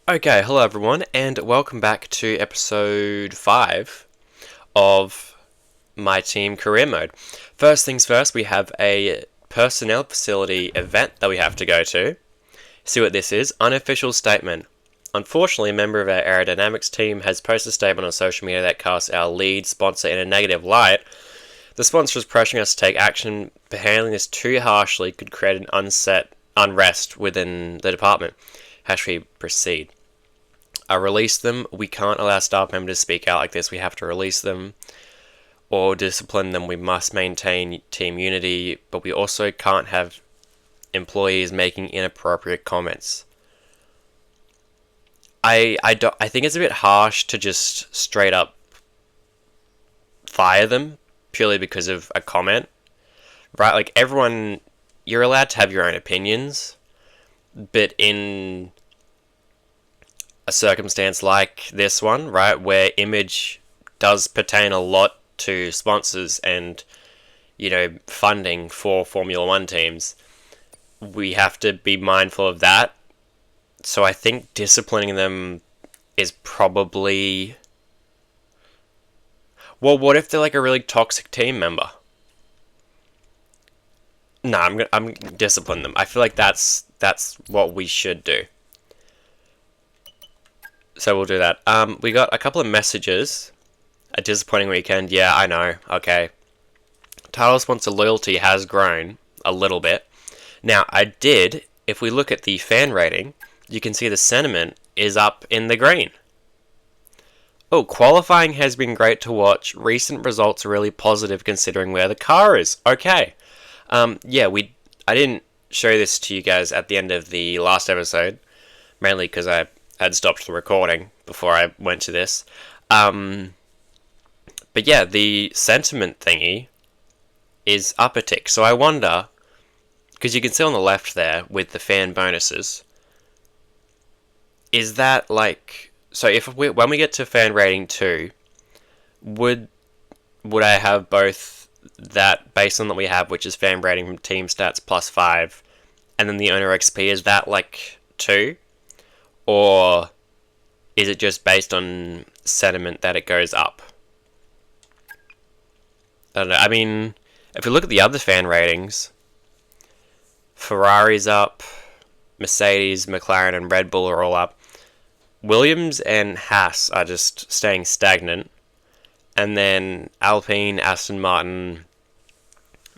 Okay, hello everyone, and welcome back to episode 5 of my team career mode. First things first, we have a personnel facility event that we have to go to. See what this is? Unofficial statement. Unfortunately, a member of our aerodynamics team has posted a statement on social media that casts our lead sponsor in a negative light. The sponsor is pressuring us to take action, but handling this too harshly could create an unrest within the department. How should we proceed? Release them. We can't allow staff members to speak out like this. We have to release them or discipline them. We must maintain team unity, but we also can't have employees making inappropriate comments. I think it's a bit harsh to just straight up fire them purely because of a comment, right? Like everyone, you're allowed to have your own opinions, but in a circumstance like this one, right, where image does pertain a lot to sponsors and, funding for Formula One teams, we have to be mindful of that. So I think disciplining them is probably... Well, what if they're like a really toxic team member? No, I'm discipline them. I feel like that's what we should do. So we'll do that. We got a couple of messages. A disappointing weekend. Yeah, I know. Okay. Title sponsor loyalty has grown a little bit. Now, if we look at the fan rating, you can see the sentiment is up in the green. Oh, qualifying has been great to watch. Recent results are really positive considering where the car is. Okay. I didn't show this to you guys at the end of the last episode, mainly because I had stopped the recording before I went to this. But yeah, the sentiment thingy is up a tick. So I wonder, because you can see on the left there with the fan bonuses, is that like... So when we get to fan rating 2, would I have both that baseline that we have, which is fan rating from team stats plus 5, and then the owner XP, is that like 2? Or is it just based on sentiment that it goes up? I don't know. I mean, if we look at the other fan ratings, Ferrari's up, Mercedes, McLaren, and Red Bull are all up. Williams and Haas are just staying stagnant. And then Alpine, Aston Martin,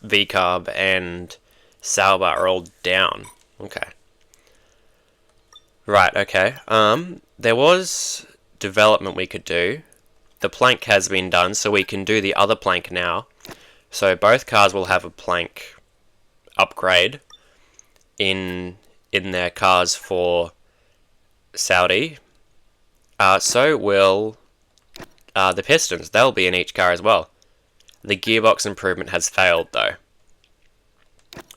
VCarb, and Sauber are all down. Okay. Right, okay. There was development we could do. The plank has been done, so we can do the other plank now. So both cars will have a plank upgrade in their cars for Saudi. So will the pistons. They'll be in each car as well. The gearbox improvement has failed, though.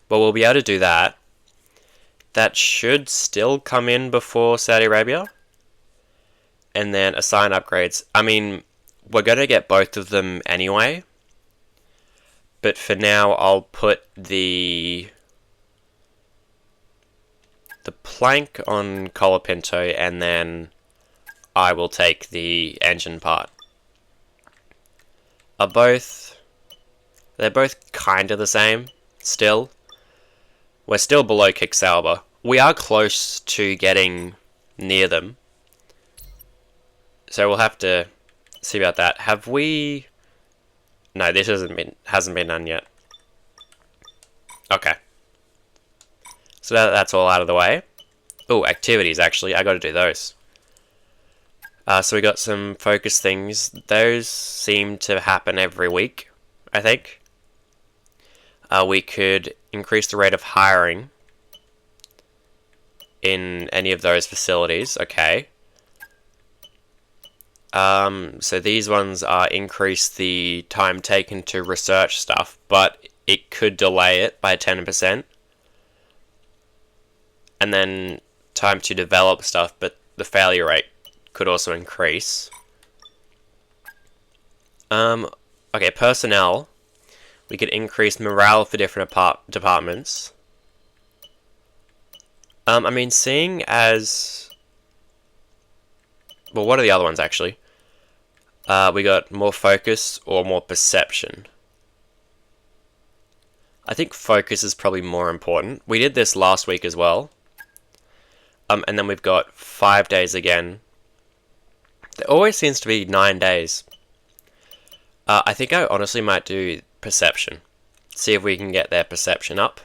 But we'll be able to do that. That should still come in before Saudi Arabia. And then assign upgrades. I mean, we're going to get both of them anyway. But for now, I'll put the plank on Colapinto, and then I will take the engine part. They're both kind of the same, still. We're still below Kick Sauber. We are close to getting near them. So we'll have to see about that. Have we... No, this hasn't been done yet. Okay. So that's all out of the way. Oh, activities, actually. I got to do those. So we got some focus things. Those seem to happen every week, I think. We could increase the rate of hiring in any of those facilities. Okay. So these ones are increase the time taken to research stuff, but it could delay it by 10%. And then time to develop stuff, but the failure rate could also increase. Okay, personnel. We could increase morale for different departments. I mean, seeing as Well, what are the other ones actually? We got more focus or more perception. I think focus is probably more important. We did this last week as well. And then we've got 5 days again. There always seems to be 9 days. I think I honestly might do perception. See if we can get their perception up.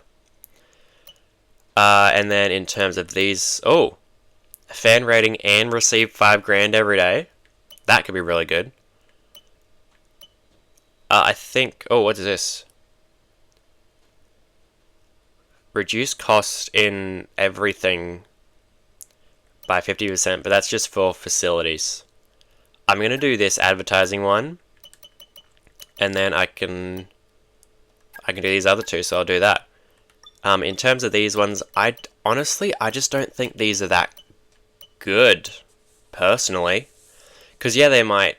And then in terms of these... Oh! Fan rating and receive 5 grand every day. That could be really good. I think... Oh, what is this? Reduce cost in everything by 50%, but that's just for facilities. I'm going to do this advertising one, and then I can do these other two, so I'll do that. In terms of these ones, honestly, I just don't think these are that good, personally. Because, yeah, they might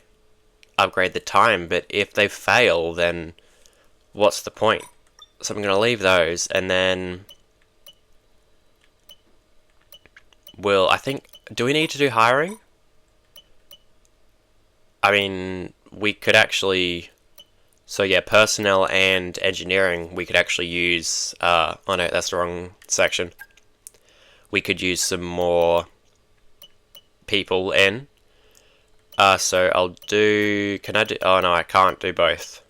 upgrade the time, but if they fail, then what's the point? So I'm going to leave those, and then I think, do we need to do hiring? I mean, we could actually, so yeah, personnel and engineering, we could actually use, oh no, that's the wrong section. We could use some more people in. So I'll do, can I do, oh no, I can't do both.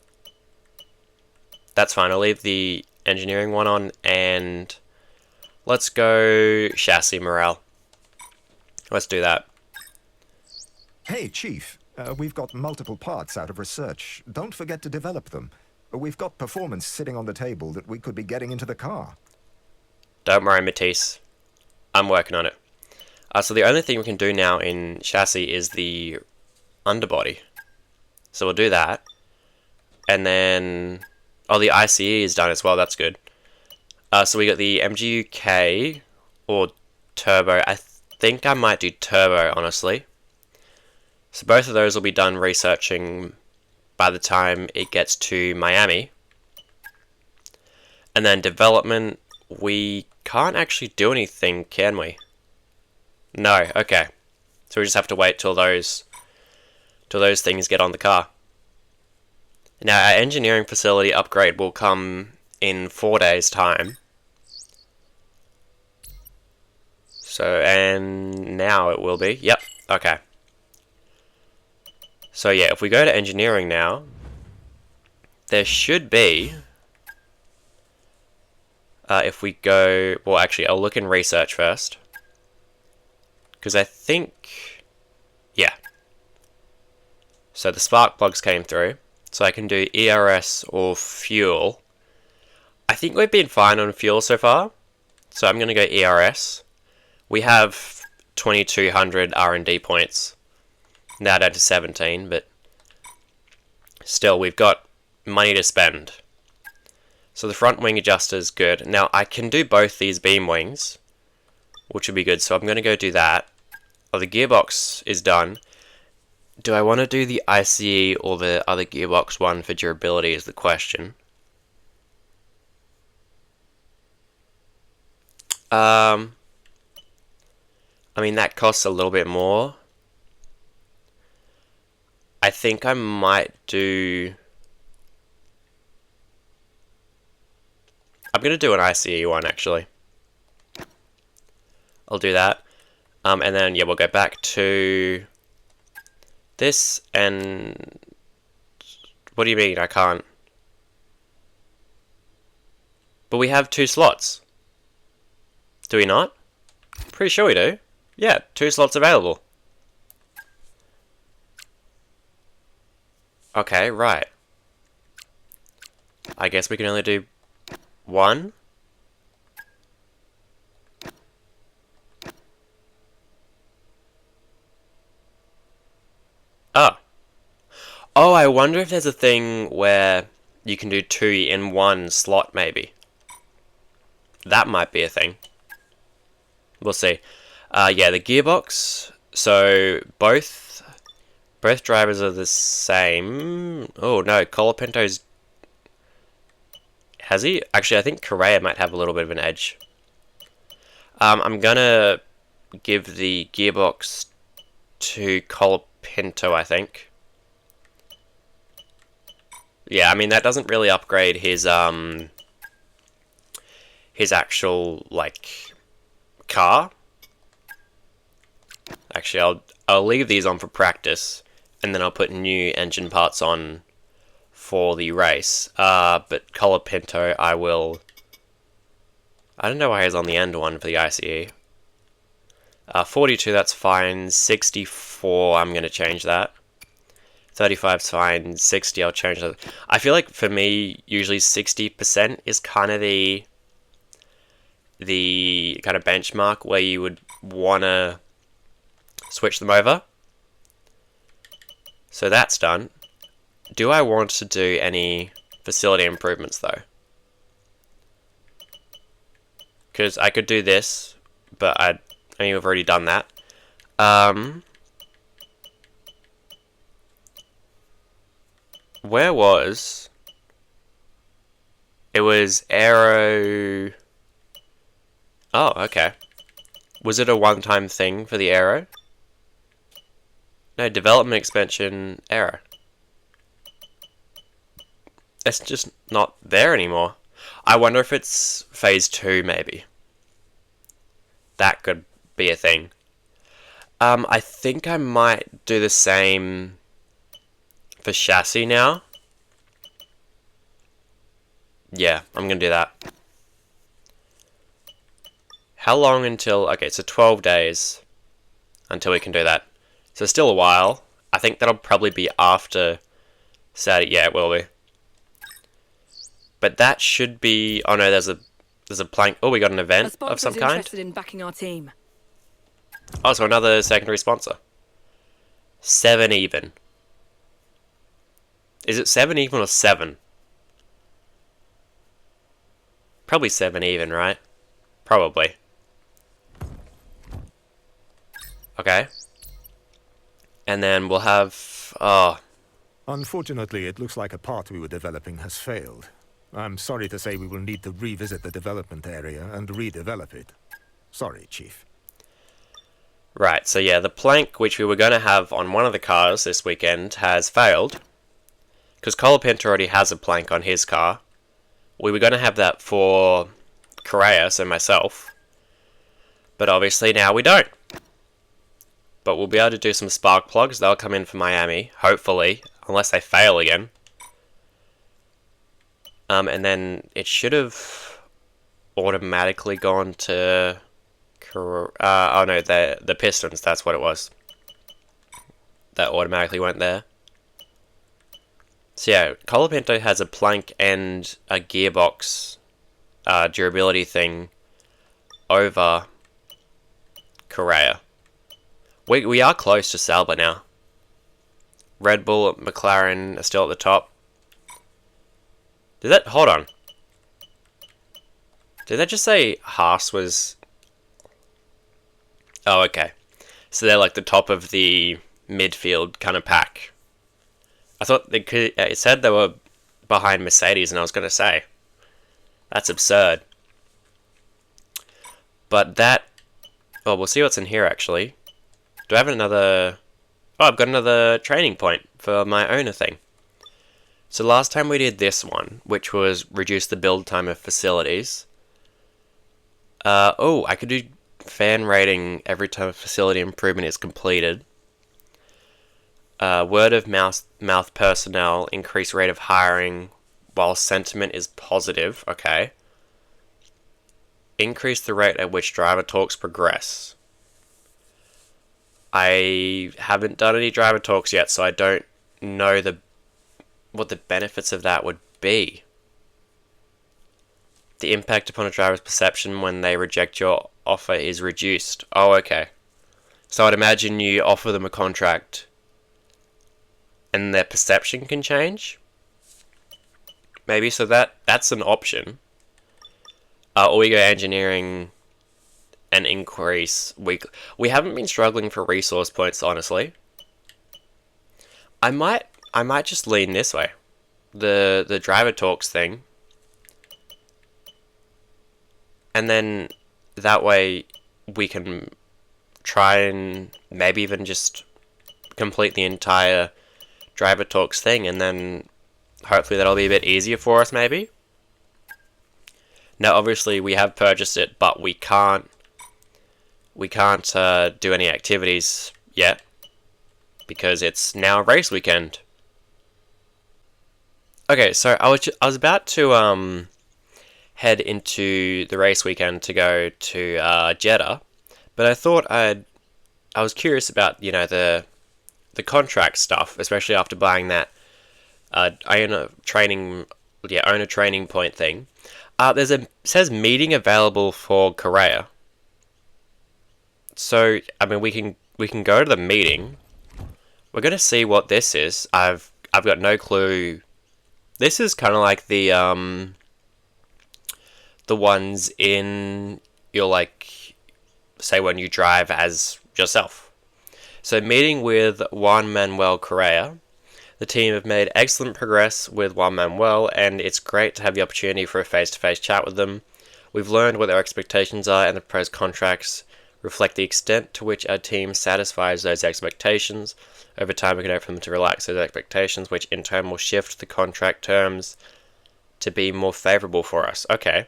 That's fine, I'll leave the engineering one on, and let's go chassis morale. Let's do that. Hey, Chief. We've got multiple parts out of research. Don't forget to develop them. We've got performance sitting on the table that we could be getting into the car. Don't worry, Matisse. I'm working on it. So the only thing we can do now in chassis is the underbody. So we'll do that. And then... Oh, the ICE is done as well. That's good. So we got the MGUK or turbo. I think I might do turbo, honestly. So both of those will be done researching by the time it gets to Miami. And then development, we can't actually do anything, can we? No, okay. So we just have to wait till those things get on the car. Now our engineering facility upgrade will come in 4 days' time. So, and now it will be. Yep, okay. So yeah, if we go to engineering now, there should be, if we go, well actually I'll look in research first. Because I think, yeah. So the spark plugs came through. So I can do ERS or fuel. I think we've been fine on fuel so far. So I'm going to go ERS. We have 2200 R&D points. Now down to 17, but still we've got money to spend. So the front wing adjuster is good. Now I can do both these beam wings, which would be good. So I'm going to go do that. Oh, the gearbox is done. Do I want to do the ICE or the other gearbox one for durability is the question. I mean, that costs a little bit more. I think I might do... I'm going to do an ICE one, actually. I'll do that. And then, yeah, we'll go back to this, and... What do you mean, I can't? But we have 2 slots. Do we not? Pretty sure we do. Yeah, 2 slots available. Okay, right. I guess we can only do 1. Oh. Oh, I wonder if there's a thing where you can do 2 in 1 slot, maybe. That might be a thing. We'll see. Yeah, the gearbox. So, both drivers are the same. Oh, no, Colapinto's... Has he? Actually, I think Correa might have a little bit of an edge. I'm gonna give the gearbox to Colapinto, I think. Yeah, I mean, that doesn't really upgrade his actual, like, car. Actually, I'll leave these on for practice, and then I'll put new engine parts on for the race. But Colapinto, I don't know why he's on the end one for the ICE. 42, that's fine. 64, I'm going to change that. 35's fine. 60, I'll change that. I feel like for me, usually 60% is kind of the kind of benchmark where you would want to switch them over. So that's done. Do I want to do any facility improvements though? Because I could do this, but I mean, we've already done that. Where was... It was aero... Oh, okay. Was it a one-time thing for the aero? No, development expansion error. It's just not there anymore. I wonder if it's phase 2, maybe. That could be a thing. I think I might do the same for chassis now. Yeah, I'm gonna do that. How long until... Okay, so 12 days until we can do that. So still a while. I think that'll probably be after Saturday. Yeah, it will be. But that should be... Oh no, there's a plank. Oh, we got an event of some kind. Interested in backing our team. Oh, so another secondary sponsor. 7 even. Is it 7 even or 7? Probably 7 even, right? Probably. Okay. And then we'll have... Oh. Unfortunately, it looks like a part we were developing has failed. I'm sorry to say we will need to revisit the development area and redevelop it. Sorry, Chief. Right, so yeah, the plank which we were going to have on one of the cars this weekend has failed. Because Colapinto already has a plank on his car. We were going to have that for Correa, so myself. But obviously now we don't. But we'll be able to do some spark plugs. They'll come in for Miami, hopefully. Unless they fail again. And then it should have automatically gone to... oh no, the pistons, that's what it was. That automatically went there. So yeah, Colapinto has a plank and a gearbox durability thing over Correa. We are close to Sauber now. Red Bull, McLaren are still at the top. Did that... Hold on. Did that just say Haas was... Oh, okay. So they're like the top of the midfield kind of pack. I thought they could... It said they were behind Mercedes, and I was going to say, that's absurd. But that... Oh, we'll see what's in here, actually. Do I have another... Oh, I've got another training point for my owner thing. So last time we did this one, which was reduce the build time of facilities. Oh, I could do fan rating every time a facility improvement is completed. Word of mouth personnel, increase rate of hiring while sentiment is positive. Okay. Increase the rate at which driver talks progress. I haven't done any driver talks yet, so I don't know what the benefits of that would be. The impact upon a driver's perception when they reject your offer is reduced. Oh, okay. So I'd imagine you offer them a contract and their perception can change? Maybe, so that's an option. Or we go engineering and increase weekly. We haven't been struggling for resource points, honestly. I might just lean this way. The driver talks thing. And then that way we can try and maybe even just complete the entire driver talks thing, and then hopefully that'll be a bit easier for us, maybe. Now, obviously, we have purchased it, but we can't do any activities yet because it's now race weekend. Okay, so I was about to head into the race weekend to go to Jeddah, but I thought I was curious about the contract stuff, especially after buying that owner training point thing. Says meeting available for Korea. So I mean we can go to the meeting. We're gonna see what this is. I've got no clue. This is kind of like the ones in your, like, say when you drive as yourself. So meeting with Juan Manuel Correa. The team have made excellent progress with Juan Manuel, and it's great to have the opportunity for a face-to-face chat with them. We've learned what their expectations are, and the proposed contracts reflect the extent to which our team satisfies those expectations. Over time, we can hope for them to relax those expectations, which in turn will shift the contract terms to be more favourable for us. Okay,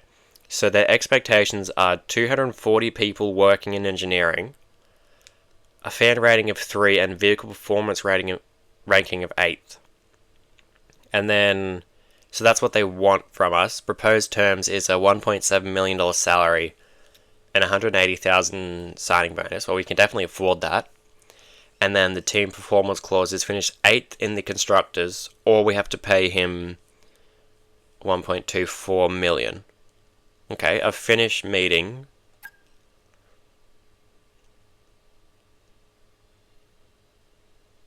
so their expectations are 240 people working in engineering, a fan rating of 3, and vehicle performance ranking of 8. And then, so that's what they want from us. Proposed terms is a $1.7 million salary and $180,000 signing bonus. Well, we can definitely afford that. And then the team performance clause is finish 8th in the constructors, or we have to pay him $1.24 million. Okay, a finish meeting.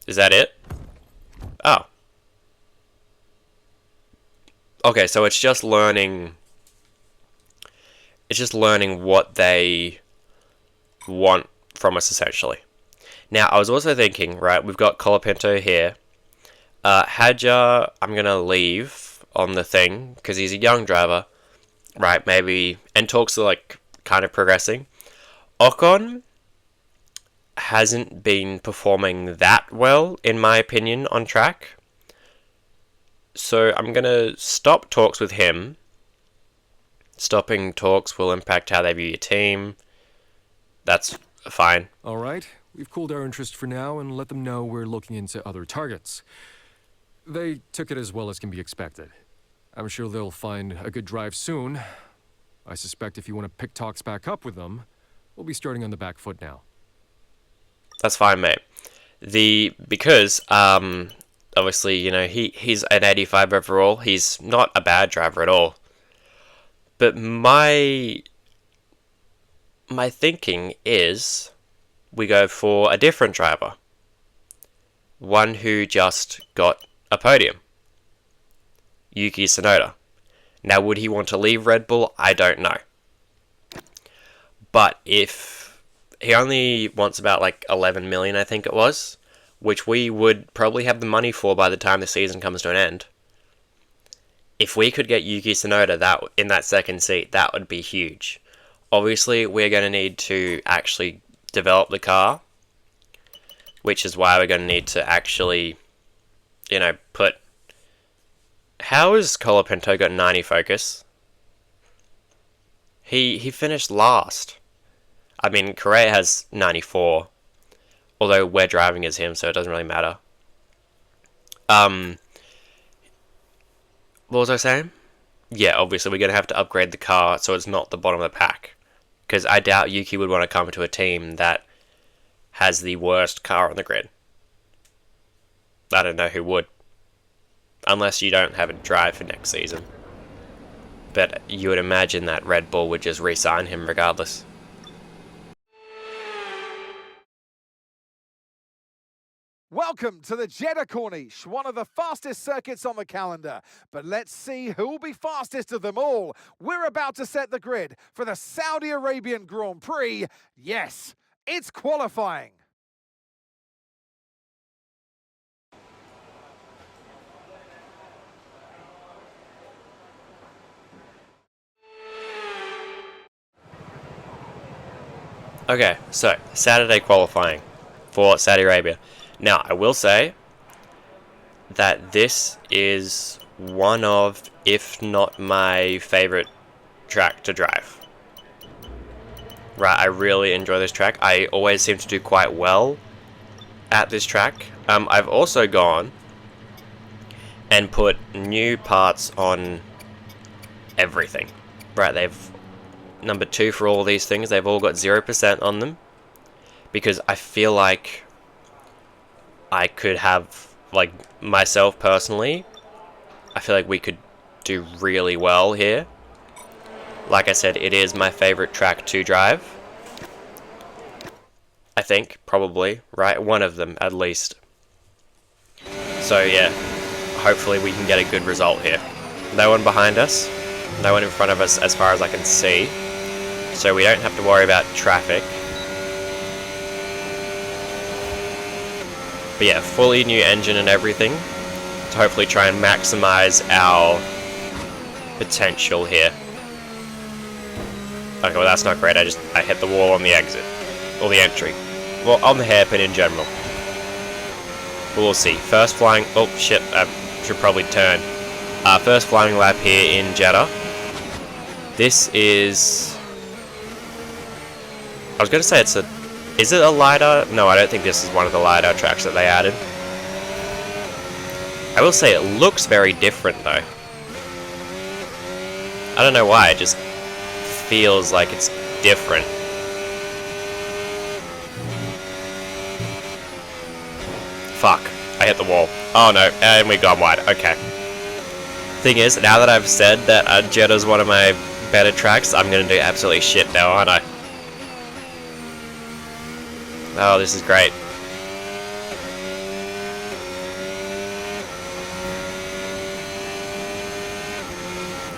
Is that it? Oh. Okay, so it's just learning what they want from us, essentially. Now, I was also thinking, right, we've got Colapinto here. Hadja, I'm going to leave on the thing, because he's a young driver. Right, maybe, and talks are, like, kind of progressing. Ocon hasn't been performing that well, in my opinion, on track. So I'm going to stop talks with him. Stopping talks will impact how they view your team. That's fine. All right, we've cooled our interest for now and let them know we're looking into other targets. They took it as well as can be expected. I'm sure they'll find a good drive soon. I suspect if you want to pick talks back up with them, we'll be starting on the back foot now. That's fine, mate. Because obviously, he's an 85 overall. He's not a bad driver at all. But my thinking is we go for a different driver. One who just got a podium. Yuki Tsunoda. Now, would he want to leave Red Bull? I don't know. But if he only wants about like 11 million, I think it was, which we would probably have the money for by the time the season comes to an end. If we could get Yuki Tsunoda in that second seat, that would be huge. Obviously, we're going to need to actually develop the car, which is why we're going to need to actually, put... How has Colapinto got 90 focus? He finished last. I mean, Correa has 94. Although we're driving as him, so it doesn't really matter. What was I saying? Yeah, obviously we're going to have to upgrade the car so it's not the bottom of the pack. Because I doubt Yuki would want to come to a team that has the worst car on the grid. I don't know who would. Unless you don't have a drive for next season. But you would imagine that Red Bull would just re-sign him regardless. Welcome to the Jeddah Corniche, one of the fastest circuits on the calendar. But let's see who will be fastest of them all. We're about to set the grid for the Saudi Arabian Grand Prix. Yes, it's qualifying. Okay, so Saturday qualifying for Saudi Arabia. Now, I will say that this is one of, if not my favorite track to drive. Right, I really enjoy this track. I always seem to do quite well at this track. I've also gone and put new parts on everything. Right, they've number 2 for all these things. They've all got 0% on them because I feel like I could have, like, myself personally, I feel like we could do really well here. Like I said, it is my favorite track to drive. I think, probably, right? One of them, at least. So, yeah, hopefully we can get a good result here. No one behind us, no one in front of us as far as I can see. So we don't have to worry about traffic. But yeah, fully new engine and everything to hopefully try and maximize our potential here. Okay, well that's not great. I hit the wall on the exit. Or the entry. Well, on the hairpin in general. But we'll see. First flying... Oh, shit. I should probably turn. First flying lap here in Jeddah. This is... I was going to say it's a... Is it a LiDAR? No, I don't think this is one of the LiDAR tracks that they added. I will say it looks very different, though. I don't know why, it just feels like it's different. Fuck, I hit the wall. Oh no, and we've gone wide, okay. Thing is, now that I've said that Jeddah's one of my better tracks, I'm gonna do absolutely shit now, aren't I? Oh, this is great.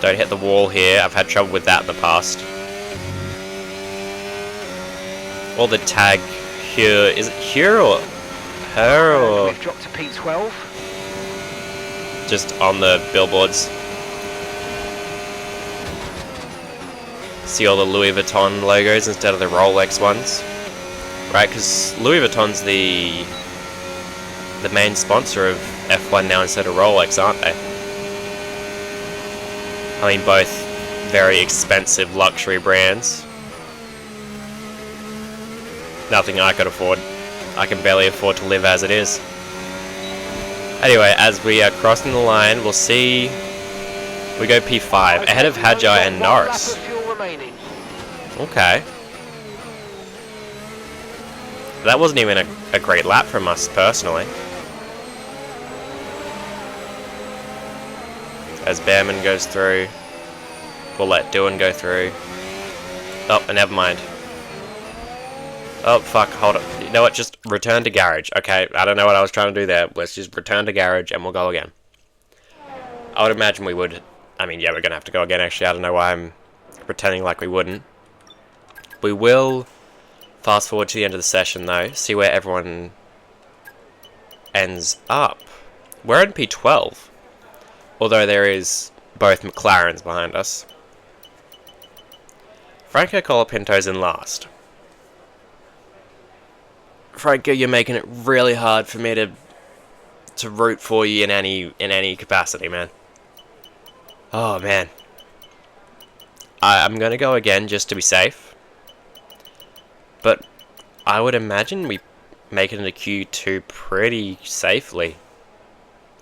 Don't hit the wall here. I've had trouble with that in the past. Or the tag here. Is it here or her or... We've dropped to P12. Just on the billboards. See all the Louis Vuitton logos instead of the Rolex ones. Right, because Louis Vuitton's the main sponsor of F1 now instead of Rolex, aren't they? I mean, both very expensive luxury brands. Nothing I could afford. I can barely afford to live as it is. Anyway, as we are crossing the line, we'll see... We go P5, ahead of Hadjar and Norris. Okay. That wasn't even a great lap from us, personally. As Behrman goes through, we'll let Doohan go through. Oh, never mind. Oh, fuck, hold on. You know what, just return to garage. Okay, I don't know what I was trying to do there. Let's just return to garage and we'll go again. I would imagine we would. I mean, yeah, we're going to have to go again, actually. I don't know why I'm pretending like we wouldn't. We will fast forward to the end of the session, though. See where everyone ends up. We're in P12. Although there is both McLarens behind us. Franco Colapinto's in last. Franco, you're making it really hard for me to root for you in any capacity, man. Oh, man. I'm gonna go again just to be safe. But I would imagine we make it into Q2 pretty safely.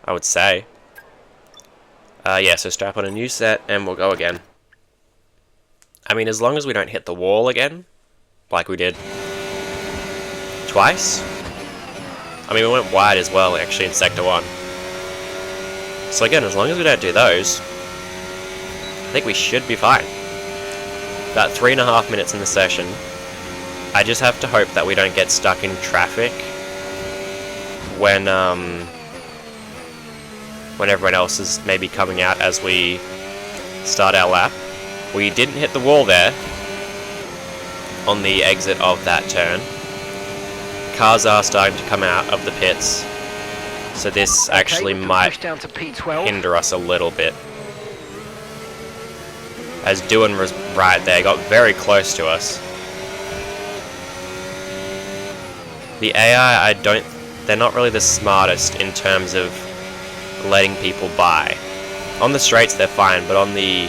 I would say. Yeah, so strap on a new set and we'll go again. I mean, as long as we don't hit the wall again, like we did twice. I mean, we went wide as well, actually, in Sector 1. So again, as long as we don't do those, I think we should be fine. About 3.5 minutes in the session. I just have to hope that we don't get stuck in traffic when everyone else is maybe coming out as we start our lap. We didn't hit the wall there on the exit of that turn. Cars are starting to come out of the pits, so this actually might hinder us a little bit. As Doohan was right there, got very close to us. The AI, I don't they're not really the smartest in terms of letting people by. On the straights they're fine, but on the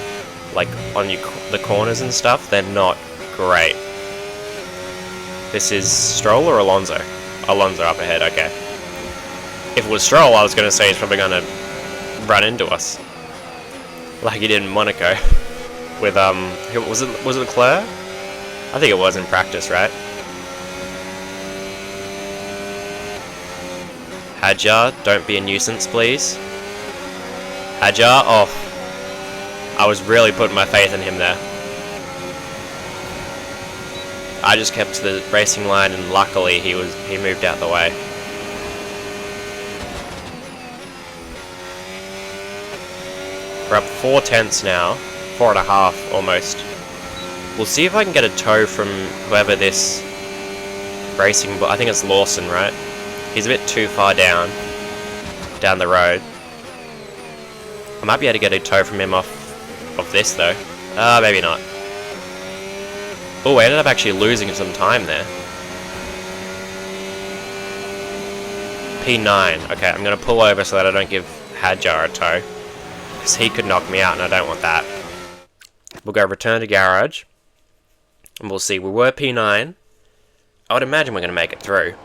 the corners and stuff, they're not great. This is Stroll or Alonso? Alonso up ahead, okay. If it was Stroll, I was going to say he's probably going to run into us. Like he did in Monaco. With, was it Leclerc? I think it was in practice, right? Hadjar, don't be a nuisance, please. Hadjar, oh. I was really putting my faith in him there. I just kept to the racing line, and luckily he moved out the way. We're up 4/10 now, 4.5 almost. We'll see if I can get a tow from whoever this racing. I think it's Lawson, right? He's a bit too far down the road. I might be able to get a tow from him off this though. Maybe not. Oh, I ended up actually losing some time there. P9. Okay, I'm going to pull over so that I don't give Hadjar a tow. Because he could knock me out and I don't want that. We'll go return to garage. And we'll see. We were P9. I would imagine we're going to make it through.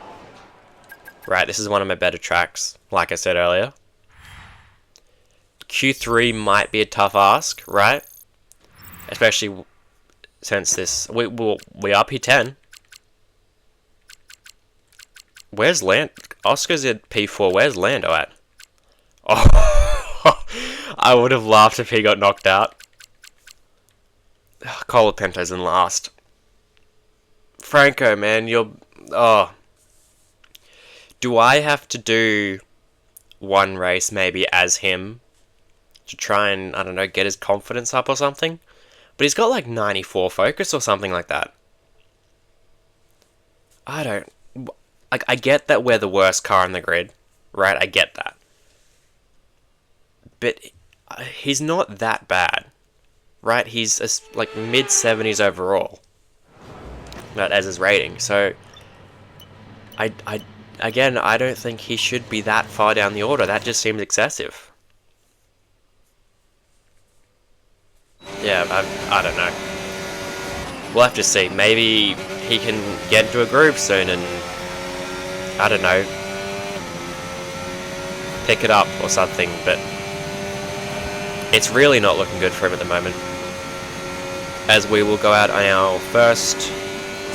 Right, this is one of my better tracks, like I said earlier. Q3 might be a tough ask, right? Especially since this... We are P10. Where's Land? Oscar's at P4. Where's Lando at? Oh, I would have laughed if he got knocked out. Colapento's in last. Franco, man, you're... Oh. Do I have to do one race maybe as him to try and, I don't know, get his confidence up or something? But he's got like 94 focus or something like that. I don't... Like, I get that we're the worst car in the grid, right? I get that. But he's not that bad, right? He's like mid-70s overall, right, as his rating. So, again, I don't think he should be that far down the order. That just seems excessive. Yeah, I don't know. We'll have to see. Maybe he can get into a groove soon and, I don't know, pick it up or something, but it's really not looking good for him at the moment. As we will go out on our first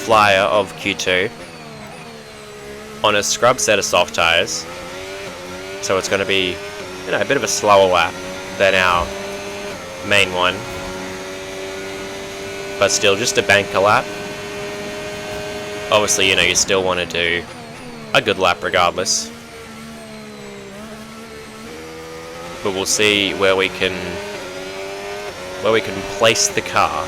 flyer of Q2 on a scrub set of soft tyres. So it's going to be, you know, a bit of a slower lap than our main one. But still, just a banker lap. Obviously, you know, you still want to do a good lap regardless. But we'll see where we can place the car.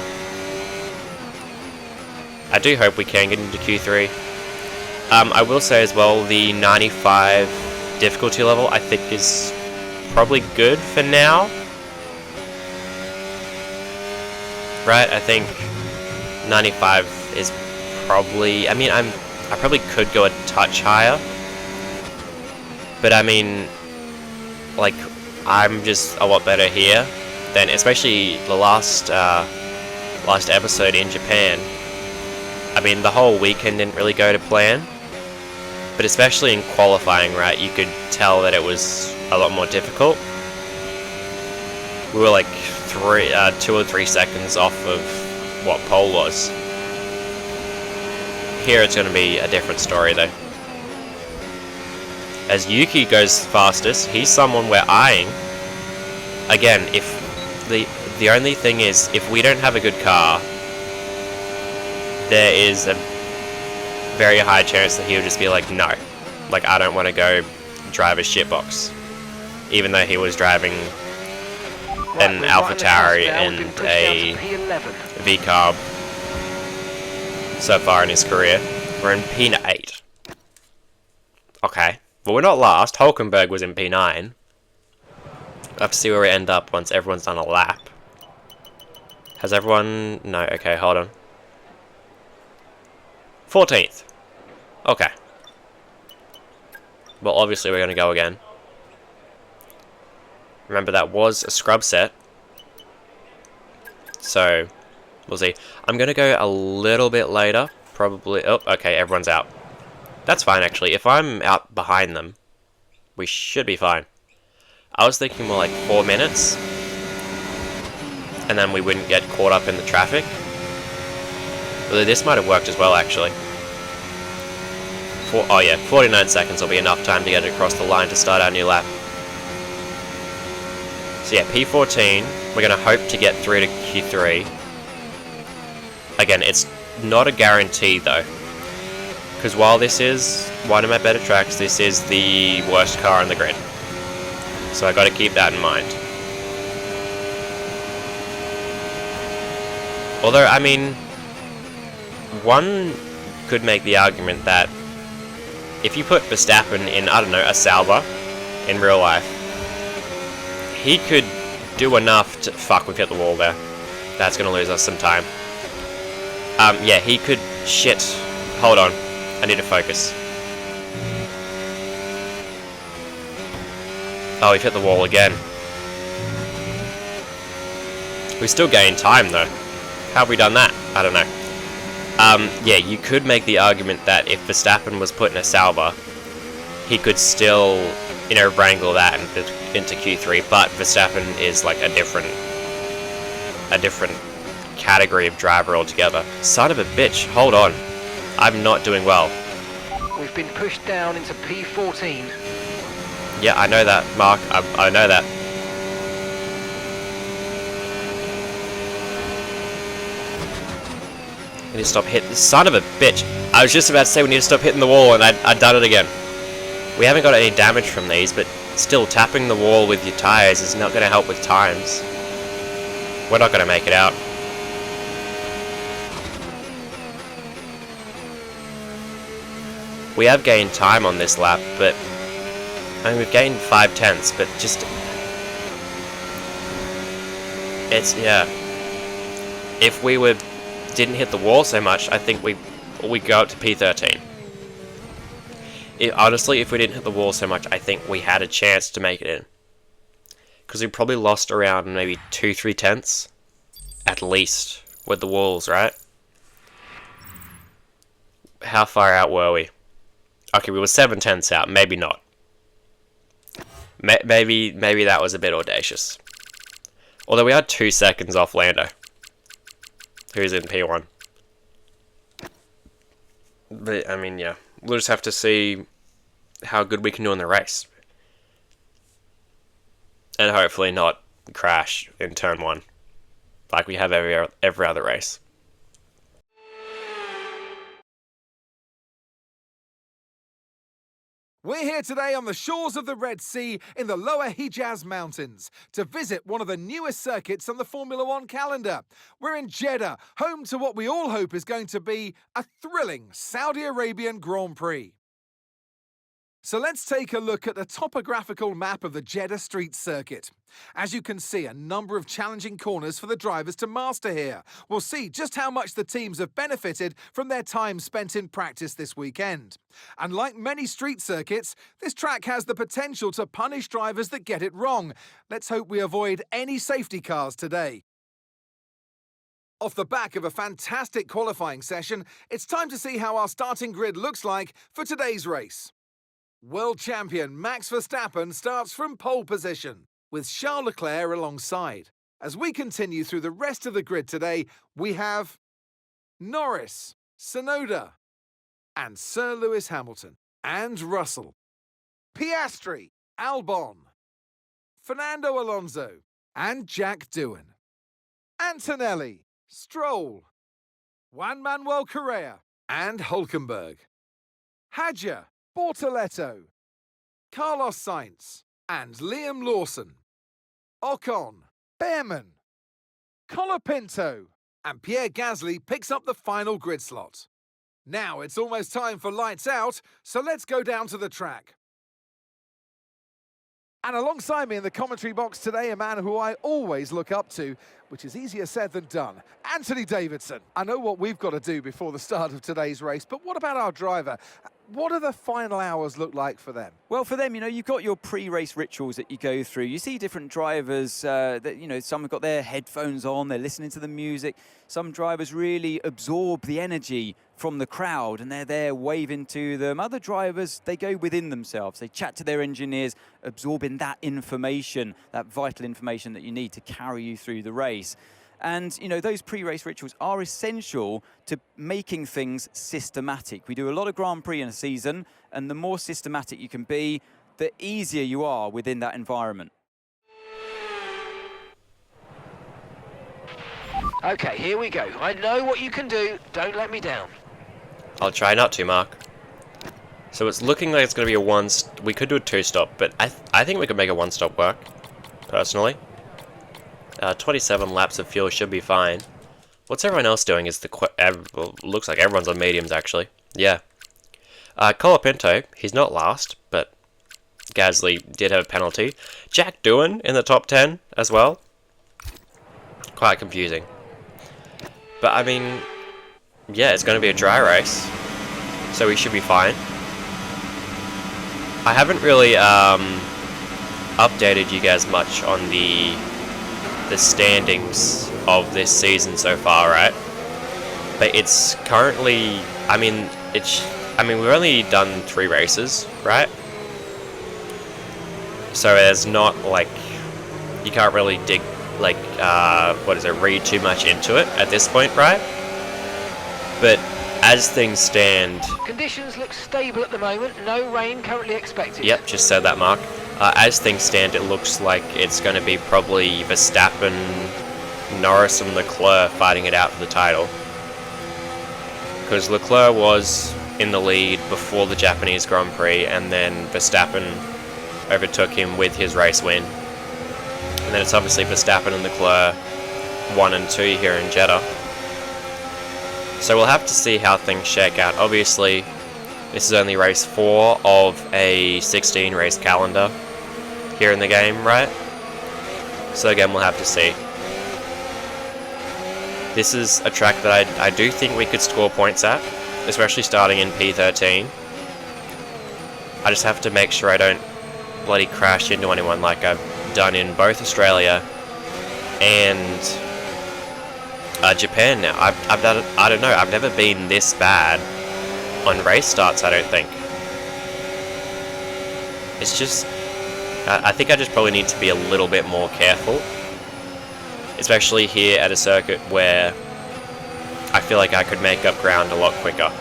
I do hope we can get into Q3. I will say as well, the 95 difficulty level I think is probably good for now. Right, I think 95 is probably... I mean, I probably could go a touch higher. But I mean, like, I'm just a lot better here than, especially the last episode in Japan. I mean, the whole weekend didn't really go to plan. But especially in qualifying, right, you could tell that it was a lot more difficult. We were like 2 or 3 seconds off of what pole was. Here it's going to be a different story though. As Yuki goes fastest, he's someone we're eyeing. Again, if the only thing is, if we don't have a good car, there is a very high chance that he'll just be like, no. Like, I don't want to go drive a shitbox. Even though he was driving an AlphaTauri and a V-Carb so far in his career. We're in P8. Okay. Well, we're not last. Hulkenberg was in P9. We'll have to see where we end up once everyone's done a lap. Has everyone... No, okay, hold on. 14th. Okay. Well, obviously we're going to go again. Remember, that was a scrub set. So, we'll see. I'm going to go a little bit later. Probably... Oh, okay, everyone's out. That's fine, actually. If I'm out behind them, we should be fine. I was thinking more like 4 minutes. And then we wouldn't get caught up in the traffic. Although this might have worked as well, actually. Oh yeah, 49 seconds will be enough time to get it across the line to start our new lap. So yeah, P14, we're going to hope to get through to Q3. Again, it's not a guarantee though. Because while this is one of my better tracks, this is the worst car on the grid. So I got to keep that in mind. Although, I mean, one could make the argument that if you put Verstappen in, I don't know, a Sauber in real life, he could do enough to... Fuck, we've hit the wall there. That's going to lose us some time. Yeah, he could... Shit. Hold on. I need to focus. Oh, we've hit the wall again. We still gain time, though. How have we done that? I don't know. Yeah, you could make the argument that if Verstappen was put in a Sauber, he could still, you know, wrangle that into Q3, but Verstappen is like a different category of driver altogether. Son of a bitch, hold on. I'm not doing well. We've been pushed down into P14. Yeah, I know that, Mark. I know that. I need to stop hitting... Son of a bitch. I was just about to say we need to stop hitting the wall, and I'd done it again. We haven't got any damage from these, but still, tapping the wall with your tyres is not going to help with times. We're not going to make it out. We have gained time on this lap, but... I mean, we've gained 5/10, but just... It's... yeah. If we didn't hit the wall so much, I think we go up to P13. Honestly, if we didn't hit the wall so much, I think we had a chance to make it in. Because we probably lost around maybe 2-3 tenths. At least. With the walls, right? How far out were we? Okay, we were 7 tenths out. Maybe not. Maybe that was a bit audacious. Although we are 2 seconds off Lando, who's in P1. But, I mean, yeah. We'll just have to see how good we can do in the race. And hopefully not crash in turn 1. Like we have every other race. We're here today on the shores of the Red Sea in the lower Hejaz Mountains to visit one of the newest circuits on the Formula One calendar. We're in Jeddah, home to what we all hope is going to be a thrilling Saudi Arabian Grand Prix. So let's take a look at the topographical map of the Jeddah Street Circuit. As you can see, a number of challenging corners for the drivers to master here. We'll see just how much the teams have benefited from their time spent in practice this weekend. And like many street circuits, this track has the potential to punish drivers that get it wrong. Let's hope we avoid any safety cars today. Off the back of a fantastic qualifying session, it's time to see how our starting grid looks like for today's race. World champion Max Verstappen starts from pole position, with Charles Leclerc alongside. As we continue through the rest of the grid today, we have Norris, Tsunoda, and Sir Lewis Hamilton, and Russell, Piastri, Albon, Fernando Alonso, and Jack Doohan, Antonelli, Stroll, Juan Manuel Correa, and Hülkenberg, Hadjar, Bortoletto, Carlos Sainz, and Liam Lawson, Ocon, Behrman, Colapinto, and Pierre Gasly picks up the final grid slot. Now it's almost time for lights out, so let's go down to the track. And alongside me in the commentary box today, a man who I always look up to, which is easier said than done, Anthony Davidson. I know what we've got to do before the start of today's race, but what about our driver? What do the final hours look like for them? Well, for them, you've got your pre-race rituals that you go through. You see different drivers that, some have got their headphones on, they're listening to the music. Some drivers really absorb the energy from the crowd and they're there waving to them. Other drivers, they go within themselves. They chat to their engineers, absorbing that information, that vital information that you need to carry you through the race. And, those pre-race rituals are essential to making things systematic. We do a lot of Grand Prix in a season, and the more systematic you can be, the easier you are within that environment. Okay, here we go. I know what you can do. Don't let me down. I'll try not to, Mark. So it's looking like it's going to be a we could do a 2-stop, but I think we could make a 1-stop work, personally. 27 laps of fuel should be fine. What's everyone else doing? Looks like everyone's on mediums, actually. Yeah. Colapinto, he's not last, but Gasly did have a penalty. Jack Doohan in the top 10 as well. Quite confusing. But, I mean, yeah, it's going to be a dry race, so we should be fine. I haven't really updated you guys much on the standings of this season so far, right? But it's currently, we've only done 3 races, right? So there's not, like, you can't really read too much into it at this point, right? But as things stand... Conditions look stable at the moment. No rain currently expected. Yep, just said that, Mark. As things stand, it looks like it's going to be probably Verstappen, Norris and Leclerc fighting it out for the title. Because Leclerc was in the lead before the Japanese Grand Prix, and then Verstappen overtook him with his race win. And then it's obviously Verstappen and Leclerc 1 and 2 here in Jeddah. So we'll have to see how things shake out. Obviously, this is only race 4 of a 16 race calendar here in the game, right? So again, we'll have to see. This is a track that I do think we could score points at, especially starting in P13. I just have to make sure I don't bloody crash into anyone like I've done in both Australia and Japan now. I've done, I don't know, I've never been this bad on race starts, I don't think. It's just, I think I just probably need to be a little bit more careful, especially here at a circuit where I feel like I could make up ground a lot quicker.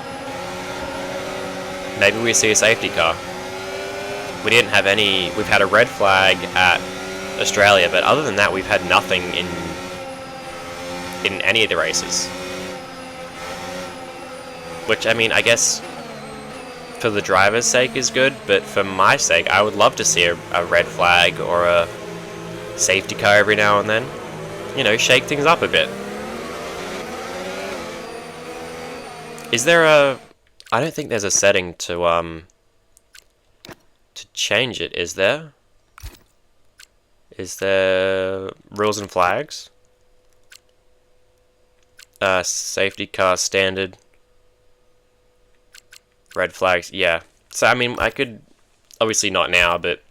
Maybe we see a safety car. We didn't have any, we've had a red flag at Australia, but other than that we've had nothing in any of the races. Which, I mean, I guess for the driver's sake is good, but for my sake, I would love to see a red flag or a safety car every now and then. You know, shake things up a bit. Is there a... I don't think there's a setting to change it, is there? Is there rules and flags? Safety car standard. Red flags, yeah. So, I mean, I could, obviously not now, but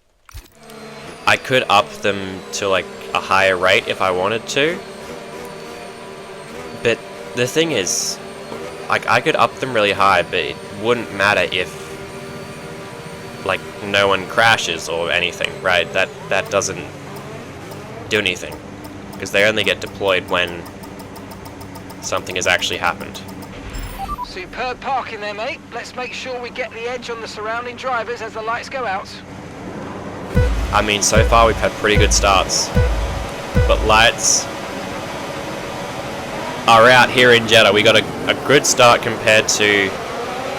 I could up them to, like, a higher rate if I wanted to. But the thing is, like, I could up them really high, but it wouldn't matter if, like, no one crashes or anything, right? That doesn't do anything. Because they only get deployed when something has actually happened. Superb parking there, mate. Let's make sure we get the edge on the surrounding drivers as the lights go out. I mean, so far we've had pretty good starts, but lights are out here in Jeddah. We got a good start compared to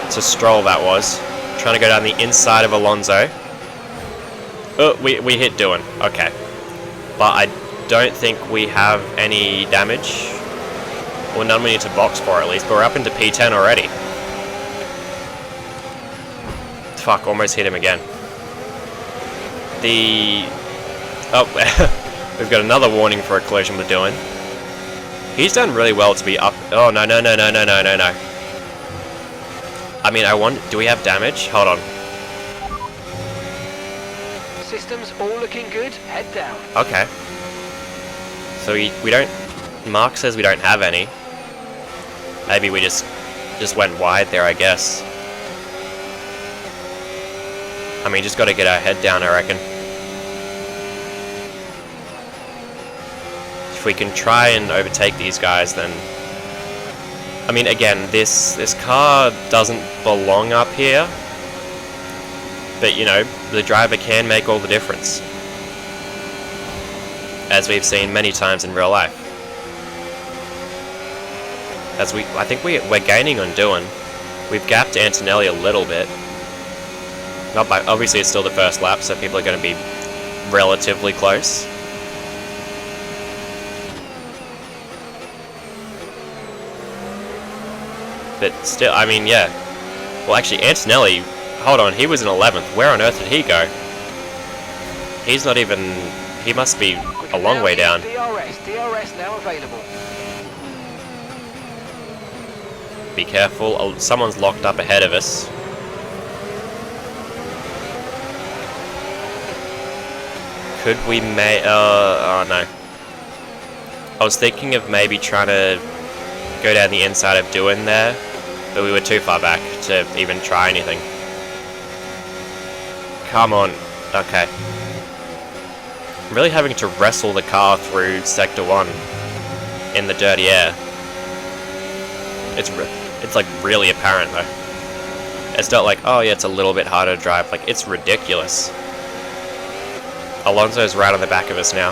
Stroll, that was. Trying to go down the inside of Alonso. Oh, we hit Doohan. Okay. But I don't think we have any damage. Well, none we need to box for at least, but we're up into P10 already. Fuck, almost hit him again. Oh, we've got another warning for a collision with Doohan. He's done really well to be up. Oh, no. I mean, do we have damage? Hold on. Systems all looking good. Head down. Okay. So we don't... Mark says we don't have any. Maybe we just went wide there, I guess. I mean, just gotta get our head down, I reckon. If we can try and overtake these guys, then... I mean, again, this car doesn't belong up here. But, you know, the driver can make all the difference. As we've seen many times in real life. I think we're gaining on doing. We've gapped Antonelli a little bit. Not by, obviously it's still the first lap, so people are going to be relatively close. But still, I mean, yeah. Well, actually, Antonelli, hold on, he was in 11th. Where on earth did he go? He's not even... He must be a long way down. DRS now available. Be careful, someone's locked up ahead of us. Could we oh no. I was thinking of maybe trying to go down the inside of Doohan there, but we were too far back to even try anything. Come on. Okay. I'm really having to wrestle the car through Sector 1 in the dirty air. It's like really apparent though. It's not like, oh yeah, it's a little bit harder to drive. Like, it's ridiculous. Alonso's right on the back of us now.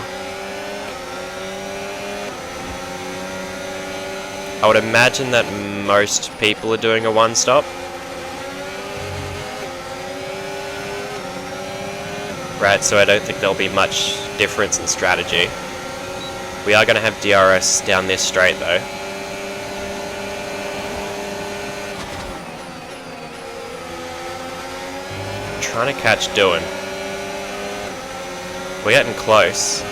I would imagine that most people are doing a one-stop. Right, so I don't think there'll be much difference in strategy. We are going to have DRS down this straight though. Trying to catch Doohan. We're getting close.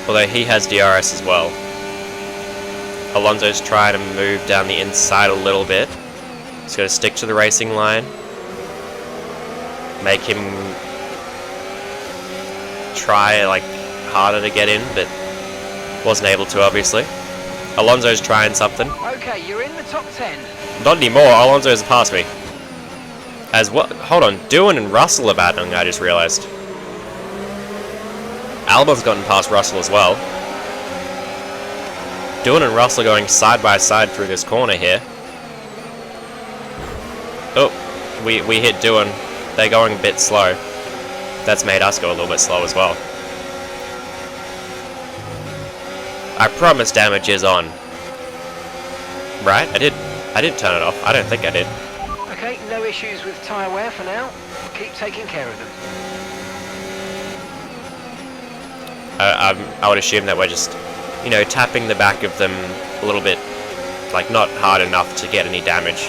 Although he has DRS as well. Alonso's trying to move down the inside a little bit. He's got to stick to the racing line. Make him try like harder to get in, but wasn't able to obviously. Alonso's trying something. Okay, you're in the top 10. Not anymore, Alonso's passed me. As what? Hold on, Doohan and Russell are battling, I just realised. Albon's gotten past Russell as well. Doohan and Russell going side by side through this corner here. Oh, we hit Doohan. They're going a bit slow. That's made us go a little bit slow as well. I promise damage is on. Right? I did turn it off. I don't think I did. Okay, no issues with tyre wear for now. Keep taking care of them. I would assume that we're just, you know, tapping the back of them a little bit, like not hard enough to get any damage.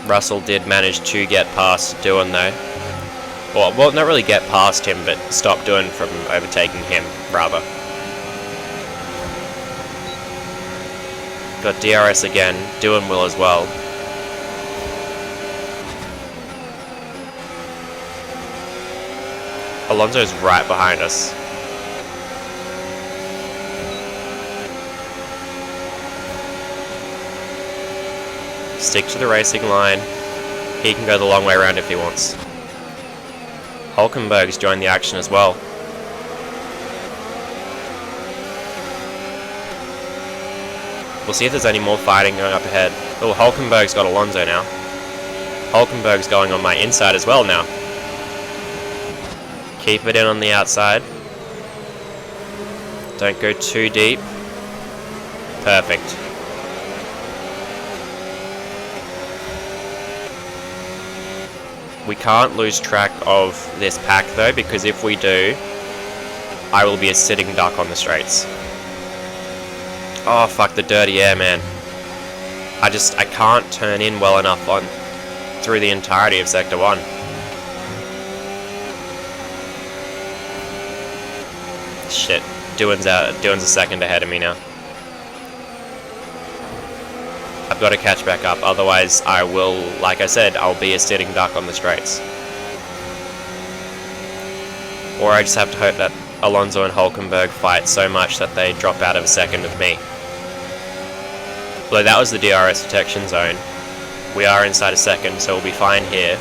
Russell did manage to get past Doohan though. Well, not really get past him, but stop Doohan from overtaking him, rather. Got DRS again, Doohan will as well. Alonso's right behind us. Stick to the racing line. He can go the long way around if he wants. Hulkenberg's joined the action as well. We'll see if there's any more fighting going up ahead. Oh, Hulkenberg's got Alonso now. Hulkenberg's going on my inside as well now. Keep it in on the outside. Don't go too deep. Perfect. We can't lose track of this pack though, because if we do, I will be a sitting duck on the straights. Oh fuck, the dirty air, man. I can't turn in well enough on through the entirety of Sector 1. Shit, Doohan's a second ahead of me now. I've got to catch back up, otherwise I will, like I said, I'll be a sitting duck on the straights. Or I just have to hope that Alonso and Hulkenberg fight so much that they drop out of a second of me. Although that was the DRS detection zone. We are inside a second, so we'll be fine here.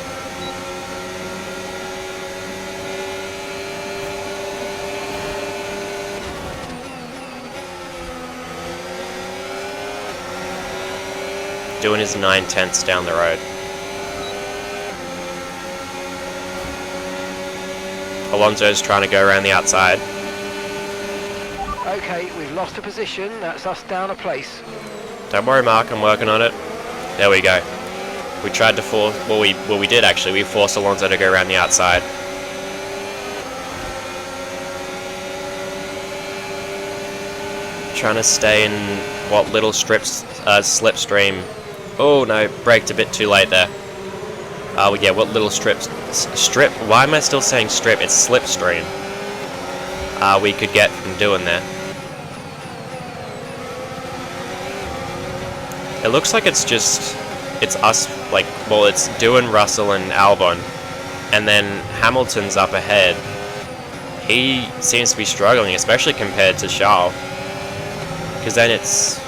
Doing his 9/10ths down the road. Alonso's trying to go around the outside. Okay, we've lost a position. That's us down a place. Don't worry, Mark, I'm working on it. There we go. We tried to force... Well, we did actually. We forced Alonso to go around the outside. Trying to stay in what little slipstream. Oh no, braked a bit too late there. Yeah, what little strip? Why am I still saying strip? It's slipstream. We could get from doing that. It looks like it's us, like, well, it's doing Russell and Albon, and then Hamilton's up ahead. He seems to be struggling, especially compared to Charles. Because then it's...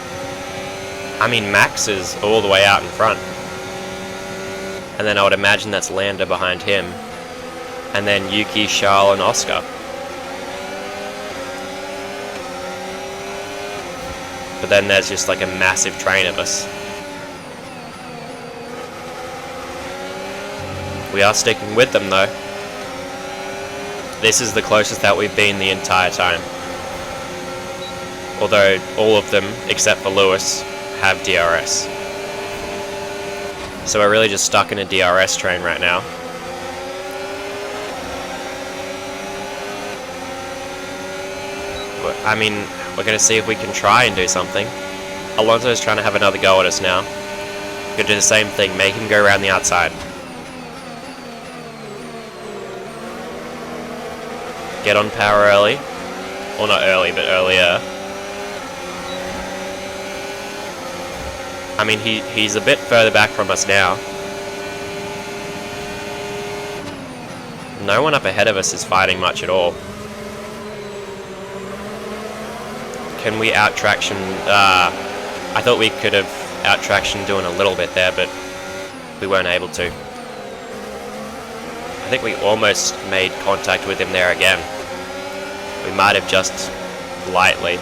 I mean, Max is all the way out in front. And then I would imagine that's Lando behind him. And then Yuki, Charles, and Oscar. But then there's just like a massive train of us. We are sticking with them though. This is the closest that we've been the entire time. Although all of them, except for Lewis, have DRS. So we're really just stuck in a DRS train right now. I mean, we're going to see if we can try and do something. Alonso's trying to have another go at us now. We're going to do the same thing, make him go around the outside. Get on power early. Well, not early, but earlier. I mean, he's a bit further back from us now. No one up ahead of us is fighting much at all. Can we out-traction? I thought we could have out-traction doing a little bit there, but we weren't able to. I think we almost made contact with him there again. We might have just lightly.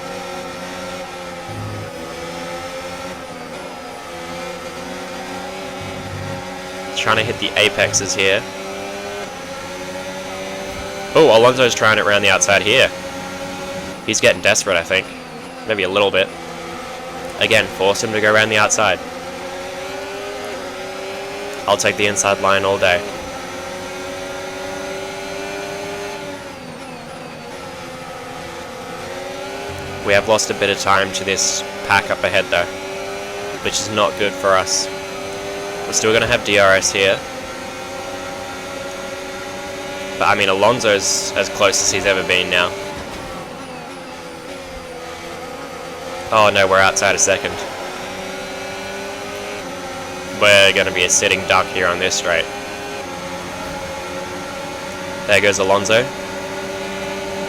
Trying to hit the apexes here. Oh, Alonso's trying it around the outside here. He's getting desperate, I think. Maybe a little bit. Again, force him to go around the outside. I'll take the inside line all day. We have lost a bit of time to this pack up ahead though, which is not good for us. We're still going to have DRS here. But I mean, Alonso's as close as he's ever been now. Oh no, we're outside a second. We're going to be a sitting duck here on this straight. There goes Alonso.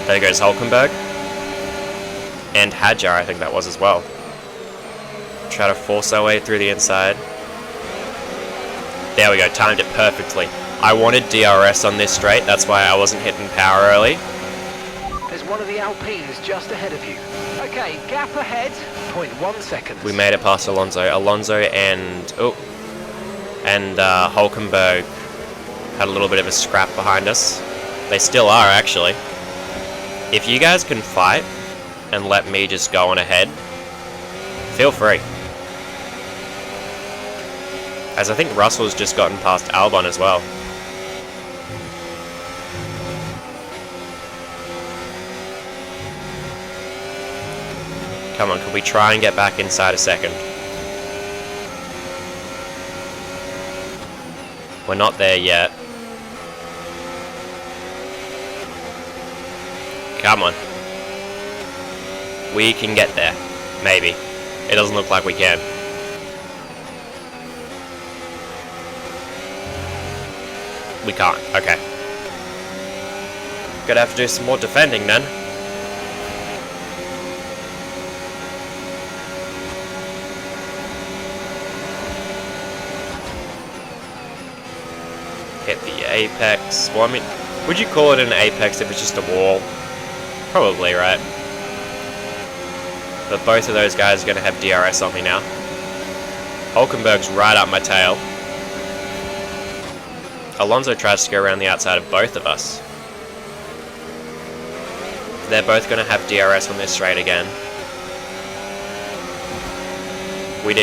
There goes Hulkenberg. And Hadjar, I think that was as well. Try to force our way through the inside. There we go, timed it perfectly. I wanted DRS on this straight, that's why I wasn't hitting power early. There's one of the Alpines just ahead of you. Okay, gap ahead, 0.1 seconds. We made it past Alonso. Alonso and Hulkenberg had a little bit of a scrap behind us. They still are, actually. If you guys can fight and let me just go on ahead, feel free. As I think Russell's just gotten past Albon as well. Come on, could we try and get back inside a second? We're not there yet. Come on. We can get there. Maybe. It doesn't look like we can. We can't. Okay. Gonna have to do some more defending then. Hit the apex. Well, I mean, would you call it an apex if it's just a wall? Probably, right? But both of those guys are going to have DRS on me now. Hulkenberg's right up my tail. Alonso tries to go around the outside of both of us. They're both going to have DRS on this straight again. We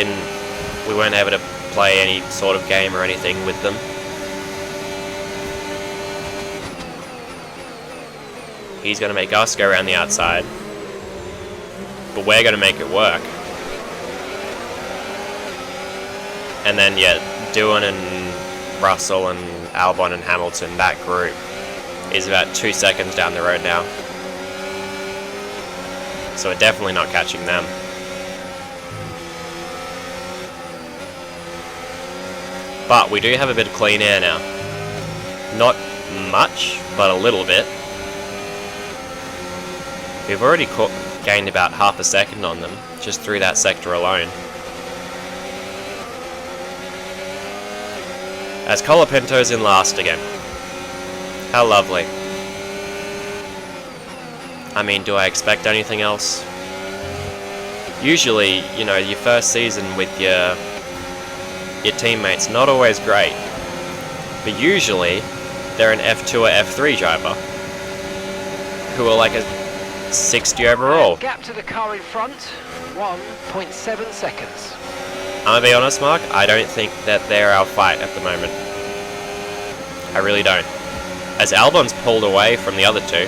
weren't able to play any sort of game or anything with them. He's going to make us go around the outside. But we're going to make it work. And then, yeah, Doohan and Russell and Albon and Hamilton, that group, is about 2 seconds down the road now. So we're definitely not catching them. But we do have a bit of clean air now. Not much, but a little bit. We've already gained about half a second on them, just through that sector alone. As Colapinto's in last again. How lovely. I mean, do I expect anything else? Usually, you know, your first season with your teammates, not always great. But usually, they're an F2 or F3 driver who are like a 60 overall. Gap to the car in front, 1.7 seconds. I'm gonna be honest, Mark, I don't think that they're our fight at the moment. I really don't. As Albon's pulled away from the other two.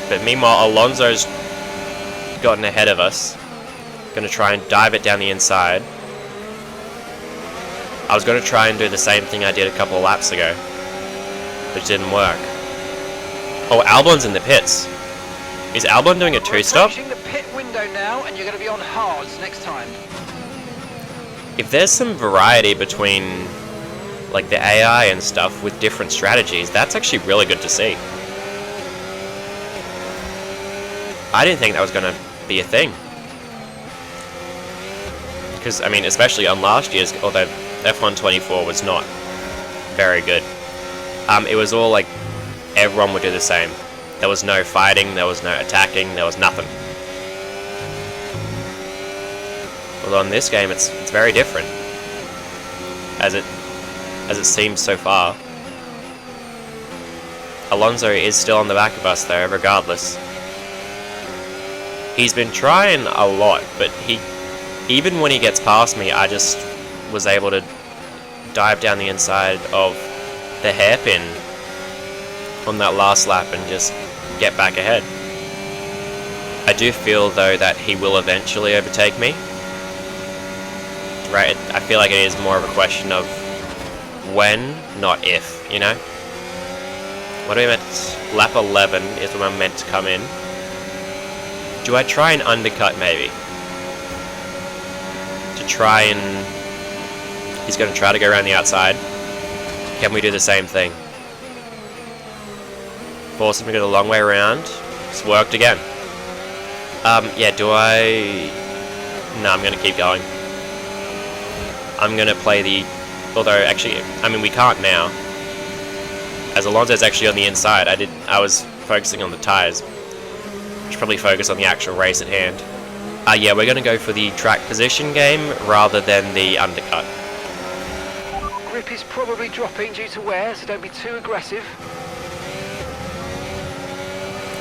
But meanwhile, Alonso's gotten ahead of us. Gonna try and dive it down the inside. I was gonna try and do the same thing I did a couple of laps ago, but it didn't work. Oh, Albon's in the pits. Is Albon doing a two-stop? Approaching the pit window now, and you're going to be on hards next time. If there's some variety between like the AI and stuff with different strategies, that's actually really good to see. I didn't think that was going to be a thing. Because, I mean, especially on last year's, although F124 was not very good. It was all like, everyone would do the same. There was no fighting, there was no attacking, there was nothing. Although in this game it's very different. As it seems so far. Alonso is still on the back of us though, regardless. He's been trying a lot, but even when he gets past me, I just was able to dive down the inside of the hairpin on that last lap and just get back ahead. I do feel though that he will eventually overtake me. Right, I feel like it is more of a question of when, not if, you know? What are we meant? Lap 11 is when I'm meant to come in. Do I try and undercut maybe? To try and... He's going to try to go around the outside. Can we do the same thing? Force him to go the long way around. It's worked again. Yeah, do I... No, I'm going to keep going. I'm going to play the... Although, actually, I mean, we can't now. As Alonso's actually on the inside, I was focusing on the tyres. Should probably focus on the actual race at hand. Yeah, we're going to go for the track position game rather than the undercut. Grip is probably dropping due to wear, so don't be too aggressive.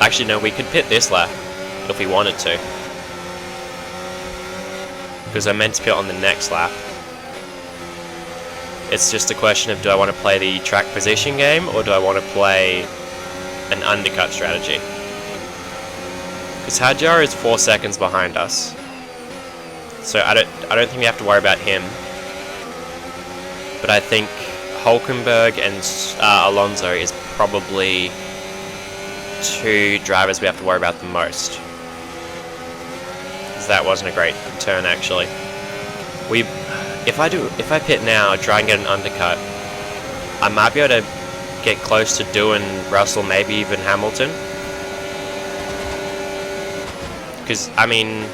Actually, no, we could pit this lap if we wanted to. Because I'm meant to pit on the next lap. It's just a question of, do I want to play the track position game or do I want to play an undercut strategy? Because Hadjar is 4 seconds behind us. So I don't think we have to worry about him. But I think Hulkenberg and Alonso is probably two drivers we have to worry about the most. That wasn't a great turn actually. If I pit now, try and get an undercut, I might be able to get close to doing Russell, maybe even Hamilton. Because, I mean,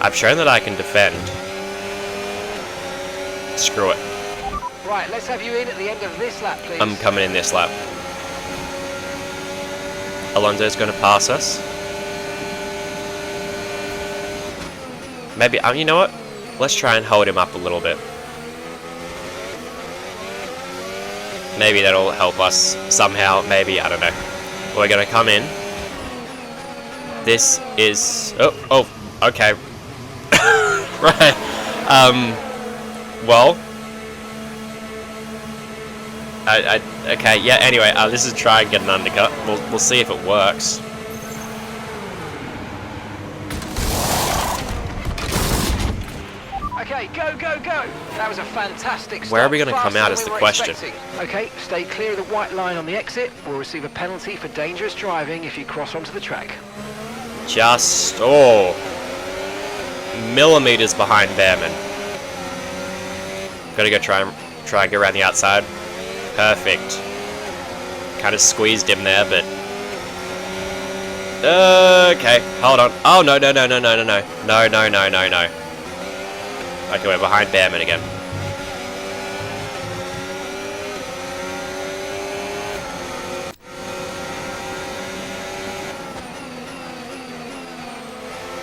I've shown that I can defend. Screw it. Right, let's have you in at the end of this lap, please. I'm coming in this lap. Alonso's going to pass us. Maybe, you know what? Let's try and hold him up a little bit. Maybe that'll help us somehow. Maybe, I don't know. We're going to come in. This is... Oh, okay. Right. Well... okay, yeah, anyway, this is try and get an undercut. We'll see if it works. Okay, go, go, go! That was a fantastic start. Where are we going to come Faster out than is we the were question. expecting. Okay, stay clear of the white line on the exit. We'll receive a penalty for dangerous driving if you cross onto the track. Just, millimeters behind Behrman. Gotta go try and get around the outside. Perfect. Kind of squeezed him there, but... okay, hold on. Oh, no. No. Okay, we're behind Behrman again.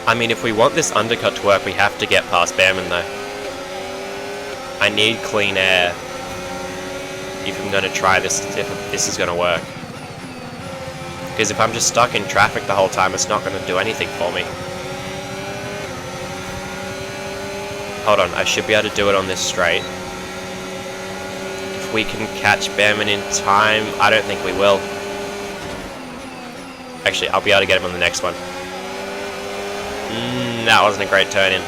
I mean, if we want this undercut to work, we have to get past Behrman, though. I need clean air if I'm going to try this, if this is going to work. Because if I'm just stuck in traffic the whole time, it's not going to do anything for me. Hold on, I should be able to do it on this straight. If we can catch Behrman in time, I don't think we will. Actually, I'll be able to get him on the next one. That wasn't a great turn in.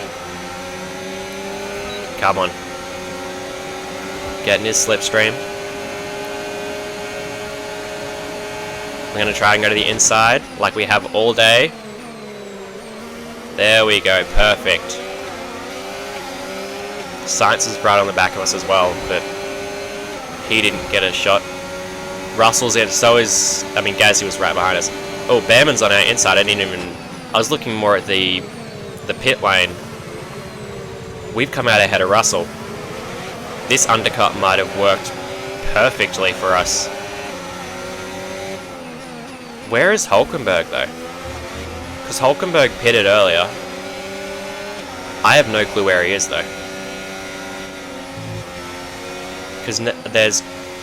Come on. Getting his slipstream. I'm going to try and go to the inside, like we have all day. There we go, perfect. Science is right on the back of us as well, but he didn't get a shot. Russell's in, so is... I mean, Gasly was right behind us. Oh, Behrman's on our inside, I didn't even... I was looking more at the pit lane. We've come out ahead of Russell. This undercut might have worked perfectly for us. Where is Hulkenberg, though? Because Hulkenberg pitted earlier. I have no clue where he is, though. Because there's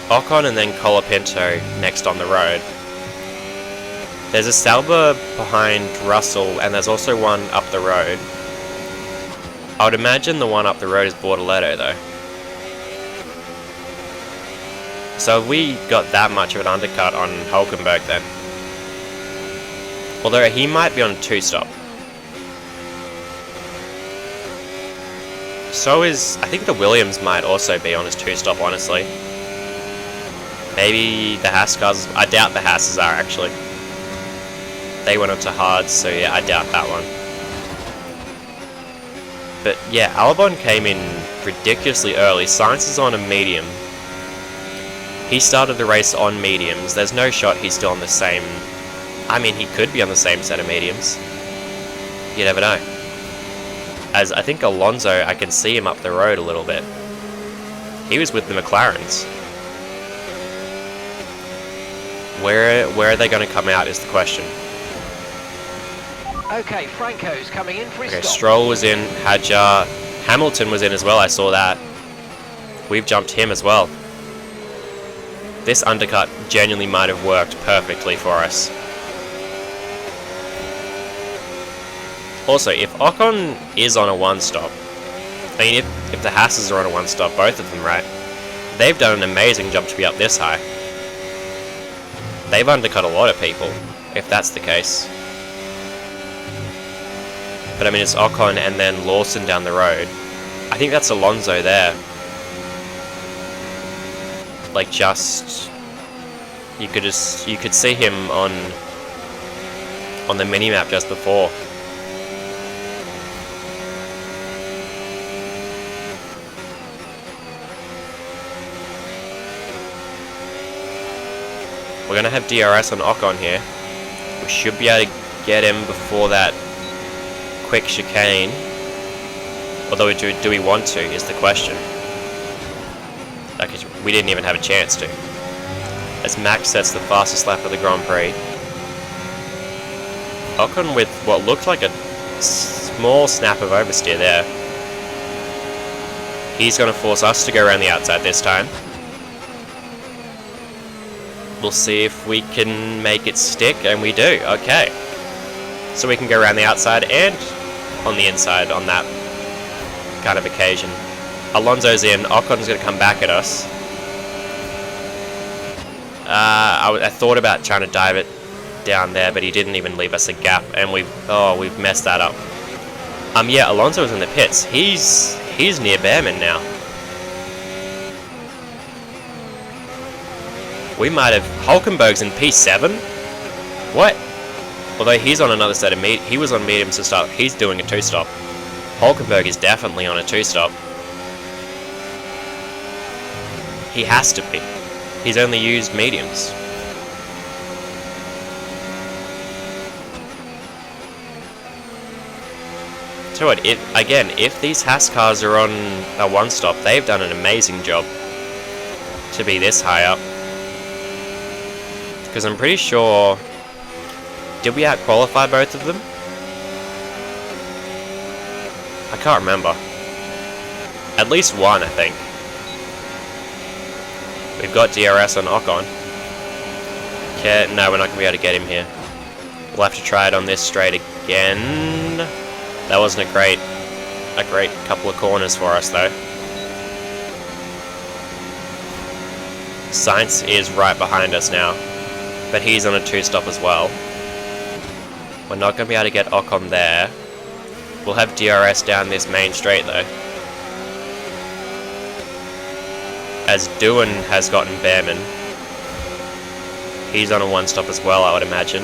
Ocon and then Colapinto next on the road. There's a Sauber behind Russell, and there's also one up the road. I would imagine the one up the road is Bortoletto, though. So have we got that much of an undercut on Hulkenberg, then? Although he might be on 2-stop. So is... I think the Williams might also be on his 2-stop, honestly. Maybe the Haas cars... I doubt the Haas's are, actually. They went onto hards, so yeah, I doubt that one. But yeah, Albon came in ridiculously early. Sainz is on a medium. He started the race on mediums. There's no shot he's still on the same... I mean, he could be on the same set of mediums. You never know. As I think Alonso, I can see him up the road a little bit. He was with the McLarens. Where are they going to come out is the question. Okay, Franco's coming in for his Okay, stop. Stroll was in, Hadjar, Hamilton was in as well, I saw that. We've jumped him as well. This undercut genuinely might have worked perfectly for us. Also, if Ocon is on a 1-stop, I mean, if the Haas's are on a 1-stop, both of them, right? They've done an amazing job to be up this high. They've undercut a lot of people, if that's the case. But I mean, it's Ocon and then Lawson down the road. I think that's Alonso there. Like, just... You could see him on the minimap just before. We're going to have DRS on Ocon here. We should be able to get him before that quick chicane. Although, do we want to, is the question. Like, we didn't even have a chance to. As Max sets the fastest lap of the Grand Prix. Ocon with what looked like a small snap of oversteer there. He's going to force us to go around the outside this time. We'll see if we can make it stick, and we do. Okay. So we can go around the outside and on the inside on that kind of occasion. Alonso's in. Ocon's going to come back at us. I thought about trying to dive it down there, but he didn't even leave us a gap, and we've messed that up. Yeah, Alonso's in the pits. He's near Behrman now. We might have... Hulkenberg's in P7? What? Although he's on another set of he was on mediums to start. He's doing a 2-stop. Hulkenberg is definitely on a 2-stop. He has to be. He's only used mediums. So what, if these Haas cars are on a 1-stop, they've done an amazing job to be this high up. Because I'm pretty sure... Did we out-qualify both of them? I can't remember. At least one, I think. We've got DRS on Ocon. Okay, no, we're not going to be able to get him here. We'll have to try it on this straight again. That wasn't a great couple of corners for us, though. Sainz is right behind us now. But he's on a 2-stop as well. We're not going to be able to get Ocon there. We'll have DRS down this main straight though. As Doohan has gotten Behrman. He's on a 1-stop as well, I would imagine.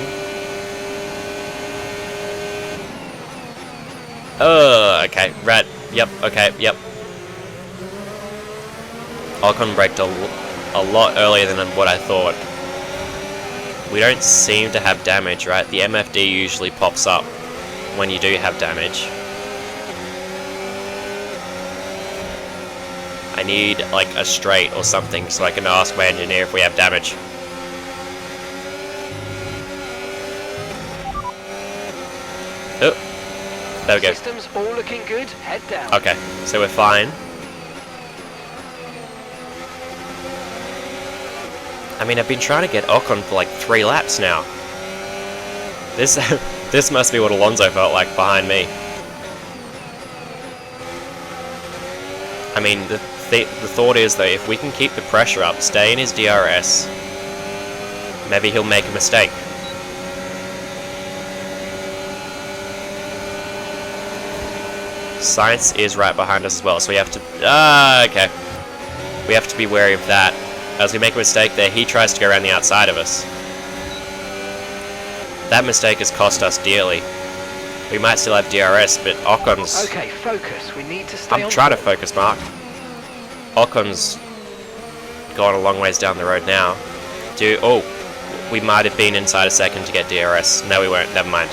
Oh, okay. Right. Yep. Okay. Yep. Ocon braked a lot earlier than what I thought. We don't seem to have damage, right? The MFD usually pops up when you do have damage. I need, like, a straight or something so I can ask my engineer if we have damage. Oh, there we go. Systems all looking good. Head down. Okay, so we're fine. I mean, I've been trying to get Ocon for like 3 laps now. This must be what Alonso felt like behind me. I mean, the thought is though, if we can keep the pressure up, stay in his DRS, maybe he'll make a mistake. Sainz is right behind us as well, so we have to... okay. We have to be wary of that. As we make a mistake there, he tries to go around the outside of us. That mistake has cost us dearly. We might still have DRS, but Ocon's... Okay, focus. We need to stay on... I'm trying to focus, Mark. Ocon's gone a long ways down the road now. Oh, we might have been inside a second to get DRS. No, we weren't. Never mind.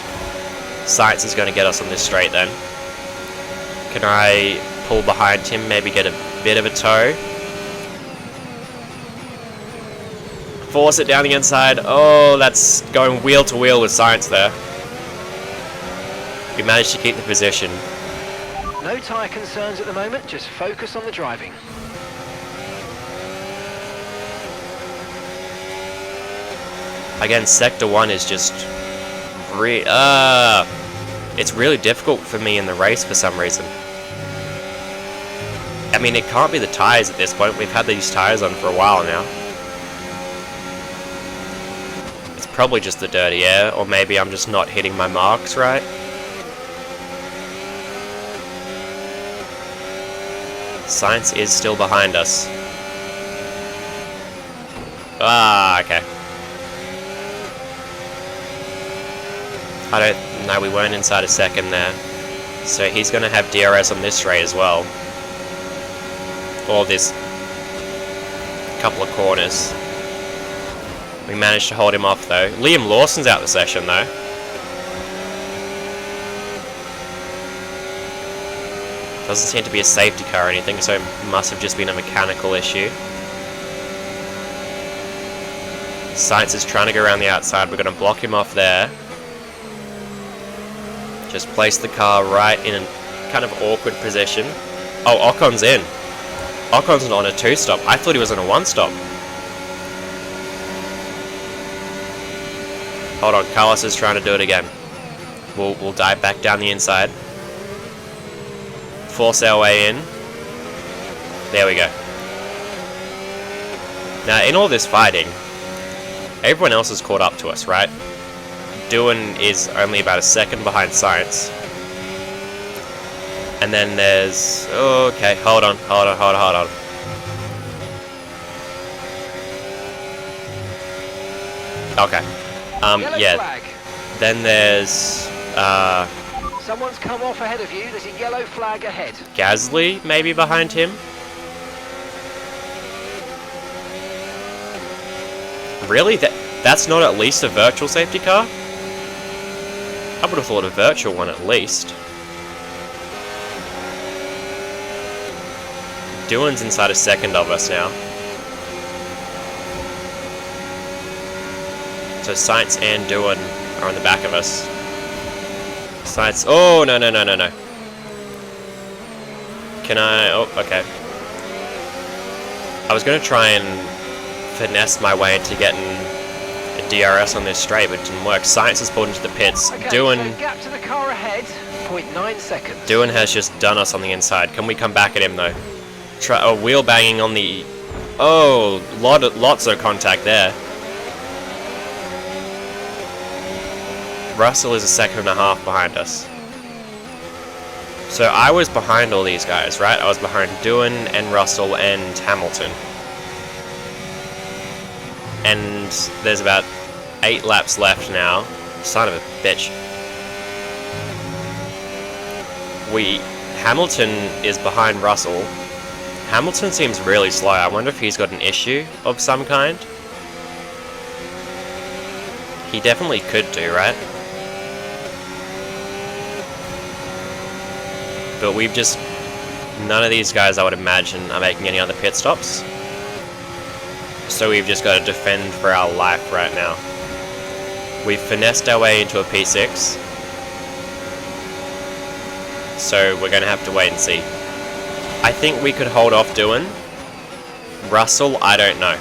Sainz is going to get us on this straight then. Can I pull behind him, maybe get a bit of a tow? Force it down the inside. Oh, that's going wheel to wheel with Sainz there. We managed to keep the position. No tyre concerns at the moment, just focus on the driving. Again, Sector 1 is just... it's really difficult for me in the race for some reason. I mean, it can't be the tyres at this point. We've had these tyres on for a while now. It's probably just the dirty air, or maybe I'm just not hitting my marks right. Sainz is still behind us. Okay. No, we weren't inside a second there. So he's going to have DRS on this straight as well. Or this couple of corners. We managed to hold him off though. Liam Lawson's out the session though. Doesn't seem to be a safety car or anything, so it must have just been a mechanical issue. Science is trying to go around the outside. We're going to block him off there. Just place the car right in a kind of awkward position. Oh, Ocon's in. Ocon's on a 2-stop. I thought he was on a 1-stop. Hold on, Carlos is trying to do it again. We'll dive back down the inside. Force our way in. There we go. Now, in all this fighting, everyone else has caught up to us, right? Doohan is only about a second behind Science. And then there's... okay, hold on. Okay. Yellow Yeah. flag. Then there's... Someone's come off ahead of you. There's a yellow flag ahead. Gasly, maybe behind him. Really? That's not at least a virtual safety car? I would have thought a virtual one at least. Doohan's inside a second of us now. So Science and Doohan are on the back of us. Science... oh, no. Can I... oh, okay. I was going to try and finesse my way into getting a DRS on this straight, but it didn't work. Science has pulled into the pits. Okay, Doohan... so gap to the car ahead, 0.9 seconds. Doohan has just done us on the inside. Can we come back at him, though? Wheel banging on the... oh, lots of contact there. Russell is a second and a half behind us. So I was behind all these guys, right? I was behind Doohan and Russell and Hamilton. And there's about 8 laps left now. Son of a bitch. Hamilton is behind Russell. Hamilton seems really slow. I wonder if he's got an issue of some kind. He definitely could do, right? But we've just... none of these guys, I would imagine, are making any other pit stops. So we've just got to defend for our life right now. We've finessed our way into a P6. So we're going to have to wait and see. I think we could hold off Doohan. Russell, I don't know.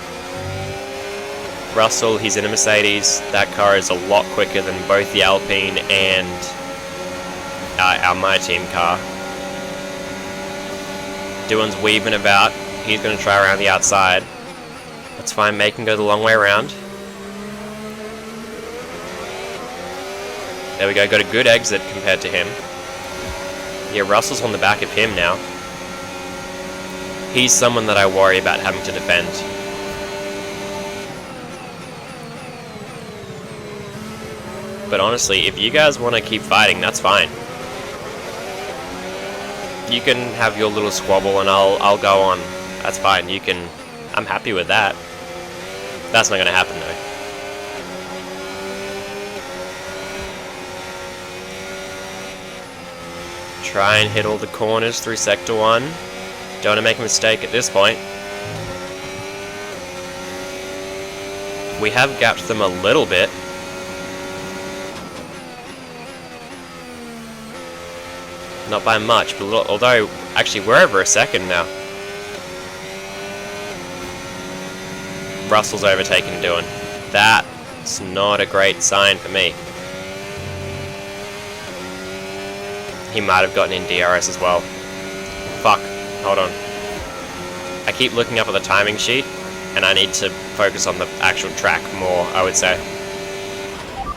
Russell, he's in a Mercedes. That car is a lot quicker than both the Alpine and our My Team car. Doohan's weaving about. He's going to try around the outside. That's fine, make him go the long way around. There we go, got a good exit compared to him. Yeah, Russell's on the back of him now. He's someone that I worry about having to defend. But honestly, if you guys want to keep fighting, that's fine. You can have your little squabble and I'll go on. That's fine, you can... I'm happy with that. That's not going to happen though. Try and hit all the corners through Sector 1. Don't want to make a mistake at this point. We have gapped them a little bit. Not by much, but although, actually, we're over a second now. Russell's overtaken Doohan. That's not a great sign for me. He might have gotten in DRS as well. Fuck. Hold on. I keep looking up at the timing sheet, and I need to focus on the actual track more, I would say.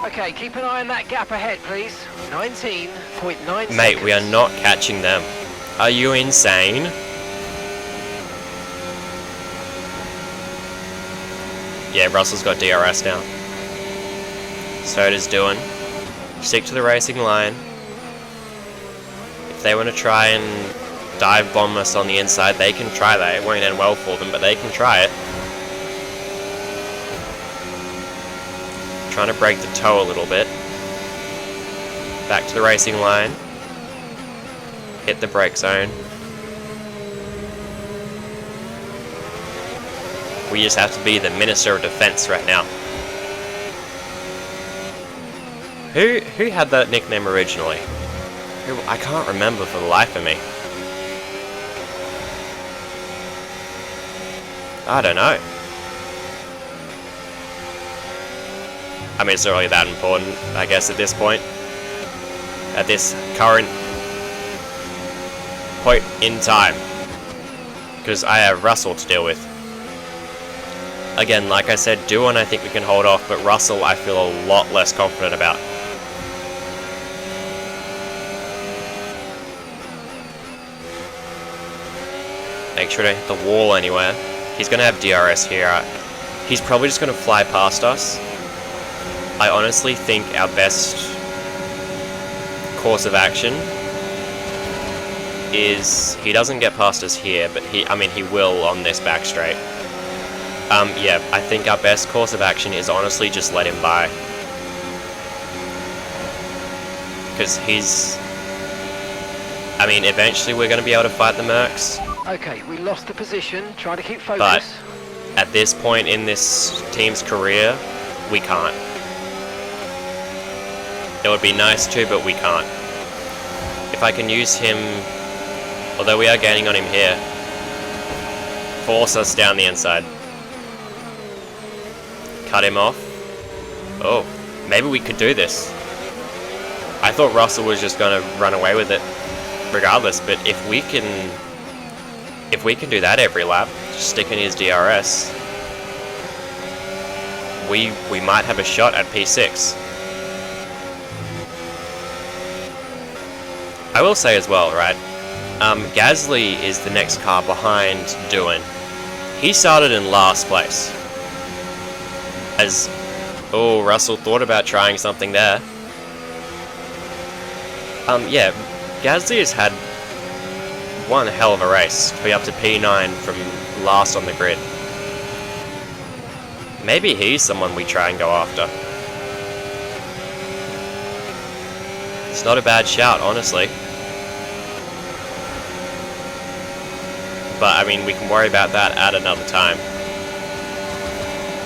Okay, keep an eye on that gap ahead, please. 19.9 seconds. Mate, we are not catching them. Are you insane? Yeah, Russell's got DRS now. So does Doohan. Stick to the racing line. If they want to try and dive bomb us on the inside, they can try that. It won't end well for them, but they can try it. Trying to break the toe a little bit. Back to the racing line. Hit the brake zone. We just have to be the Minister of Defense right now. Who had that nickname originally? I can't remember for the life of me. I don't know. I mean, it's not really that important, I guess, at this point. At this current point in time. Because I have Russell to deal with. Again, like I said, Doohan I think we can hold off, but Russell I feel a lot less confident about. Make sure to hit the wall anywhere. He's going to have DRS here. He's probably just going to fly past us. I honestly think our best course of action is he doesn't get past us here, but he will on this back straight. Yeah, I think our best course of action is honestly just let him by. Because eventually we're going to be able to fight the Mercs. Okay, we lost the position. Trying to keep focus. But at this point in this team's career, we can't. It would be nice to, but we can't. If I can use him, although we are gaining on him here, force us down the inside. Cut him off. Oh, maybe we could do this. I thought Russell was just going to run away with it regardless, but if we can do that every lap, just stick in his DRS, we might have a shot at P6. I will say as well, right, Gasly is the next car behind Doohan. He started in last place. Russell thought about trying something there. Yeah, Gasly has had one hell of a race to be up to P9 from last on the grid. Maybe he's someone we try and go after. It's not a bad shout, honestly. But, we can worry about that at another time.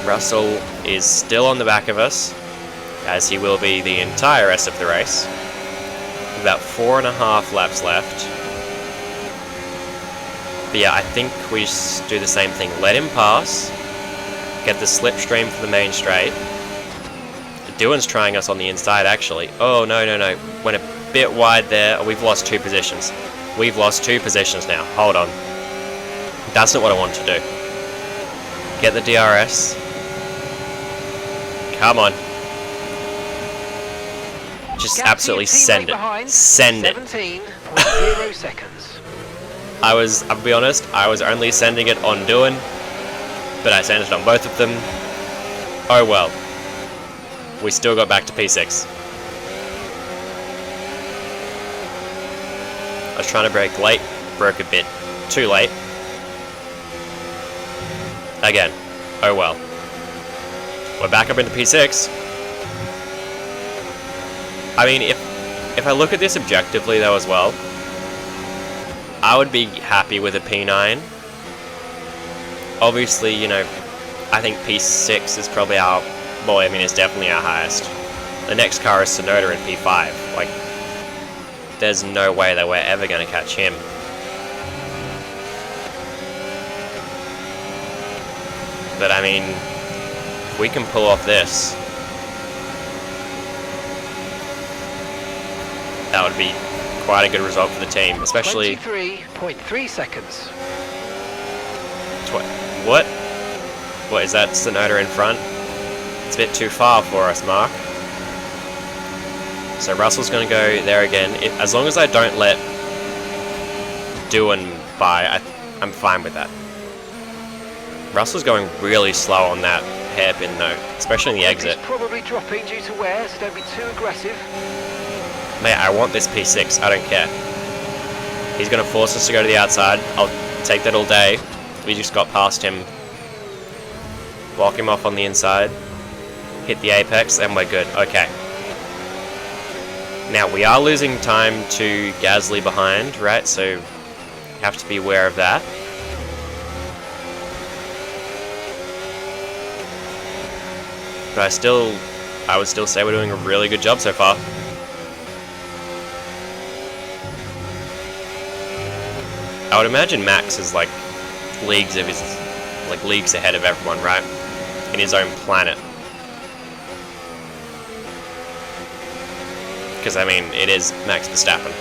Russell is still on the back of us, as he will be the entire rest of the race. About 4.5 laps left. But yeah, I think we just do the same thing. Let him pass. Get the slipstream for the main straight. Doohan's trying us on the inside, actually. Oh, no. Went a bit wide there. Oh, we've lost 2 positions. We've lost 2 positions now. Hold on. That's not what I want to do. Get the DRS. Come on. Just absolutely send it. Send it. 17.0 seconds. I'll be honest, I was only sending it on Doohan, but I sent it on both of them. Oh well. We still got back to P6. I was trying to brake late, broke a bit too late. Again. Oh well. We're back up into P6. If I look at this objectively though as well, I would be happy with a P9. Obviously, I think P6 is probably it's definitely our highest. The next car is Sonoda in P5. Like, there's no way that we're ever going to catch him. But if we can pull off this, that would be quite a good result for the team, especially 23.3 seconds. What? What is that? Sonoda in front? It's a bit too far for us, Mark. So Russell's going to go there again. As long as I don't let Doohan by, I'm fine with that. Russell's going really slow on that hairpin though, especially in the exit. He's probably dropping due to wear, so don't be too aggressive. Mate, I want this P6, I don't care. He's going to force us to go to the outside. I'll take that all day. We just got past him. Walk him off on the inside. hit the apex, and we're good. Okay. Now, we are losing time to Gasly behind, right? So, you have to be aware of that. But I would still say we're doing a really good job so far. I would imagine Max is like leagues ahead of everyone, right? In his own planet. Because, I mean, it is Max Verstappen.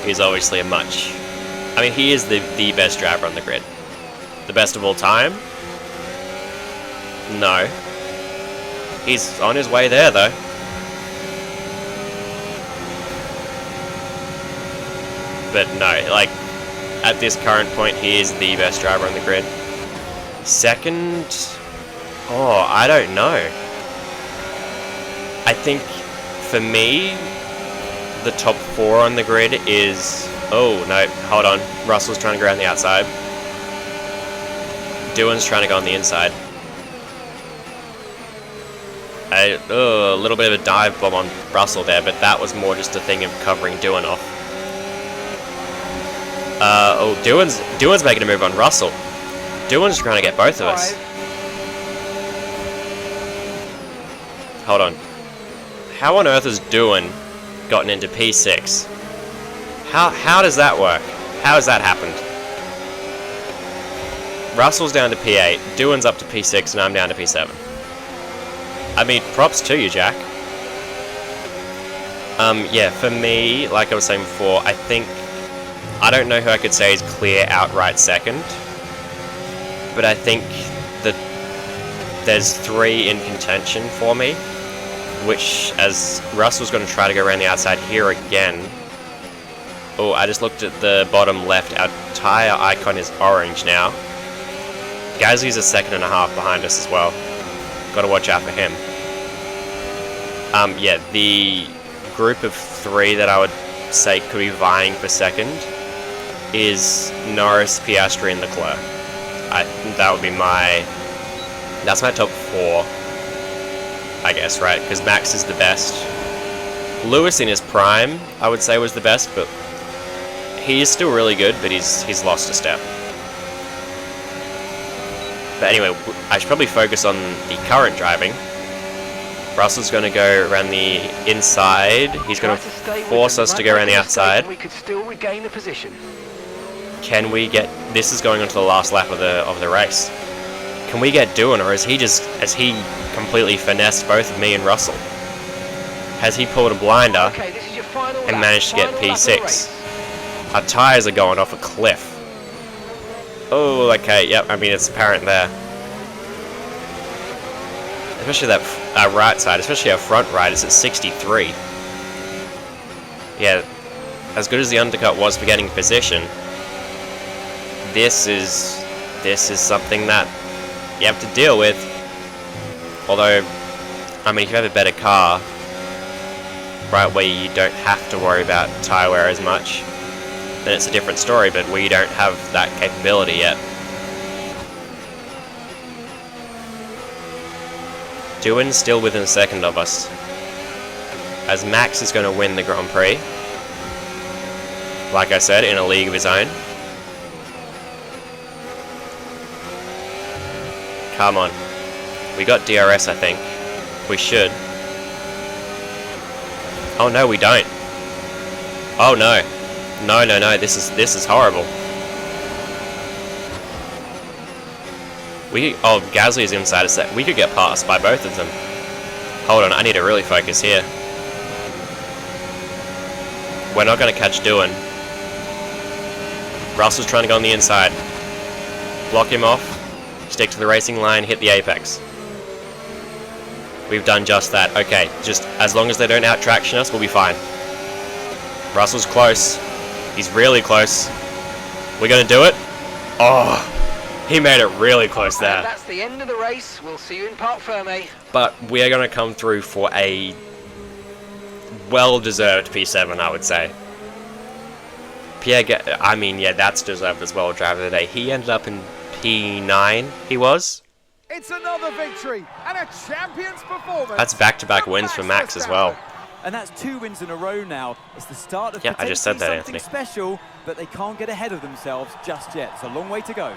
He's obviously I mean, he is the best driver on the grid. The best of all time? No. He's on his way there, though. But no, like, at this current point, he is the best driver on the grid. Second? Oh, I don't know. I think, for me, the top 4 on the grid is... Oh, no, hold on. Russell's trying to go around the outside. Doohan's trying to go on the inside. A little bit of a dive bomb on Russell there, but that was more just a thing of covering Doohan off. Doohan's making a move on Russell. Doohan's trying to get both of us. Hold on. How on earth has Doohan gotten into P6? How does that work? How has that happened? Russell's down to P8, Doohan's up to P6, and I'm down to P7. I mean, props to you, Jack. Yeah, for me, like I was saying before, I don't know who I could say is clear outright second, but I think that there's 3 in contention for me, which, as Russell's going to try to go around the outside here again. Oh, I just looked at the bottom left. Our tyre icon is orange now. Gasly's a 1.5 seconds behind us as well. Got to watch out for him. Yeah, the group of 3 that I would say could be vying for second is Norris, Piastri, and Leclerc. That would be that's my top 4, I guess, right? Because Max is the best. Lewis in his prime, I would say, was the best, but he is still really good, but he's lost a step. But anyway, I should probably focus on the current driving. Russell's going to go around the inside. He's going to force us to go around the outside. We could still regain the position. Can we get... This is going on to the last lap of the race. Can we get Doohan, or has he completely finessed both of me and Russell? Has he pulled a blinder Okay, this is your final and lap. managed to get Final lap of the race. P6? Our tyres are going off a cliff. Oh, okay, yep, I mean, it's apparent there. Especially that right side, especially our front right is at 63. Yeah, as good as the undercut was for getting position, this is something that you have to deal with. Although, I mean, if you have a better car, right, where you don't have to worry about tyre wear as much, then it's a different story, but we don't have that capability yet. Doohan's still within a second of us, as Max is going to win the Grand Prix, like I said, in a league of his own. Come on. We got DRS, I think. We should. Oh no, we don't. Oh no. No, no, no, this is horrible. Gasly is inside a set. We could get passed by both of them. Hold on, I need to really focus here. We're not going to catch Doohan. Russell's trying to go on the inside. Block him off. Stick to the racing line, hit the apex. We've done just that. Okay, just as long as they don't out-traction us, we'll be fine. Russell's close. He's really close. We're going to do it. Oh, he made it really close there. And that's the end of the race. We'll see you in Parc Ferme. But we are going to come through for a well-deserved P7, I would say. I mean, yeah, that's deserved as well, driver of the day. He ended up in P9, he was. It's another victory and a champion's performance. That's back-to-back wins for Max as well. And that's 2 wins in a row now. It's the start of Yeah, I just said that, something Anthony. special, but they can't get ahead of themselves just yet. It's a long way to go.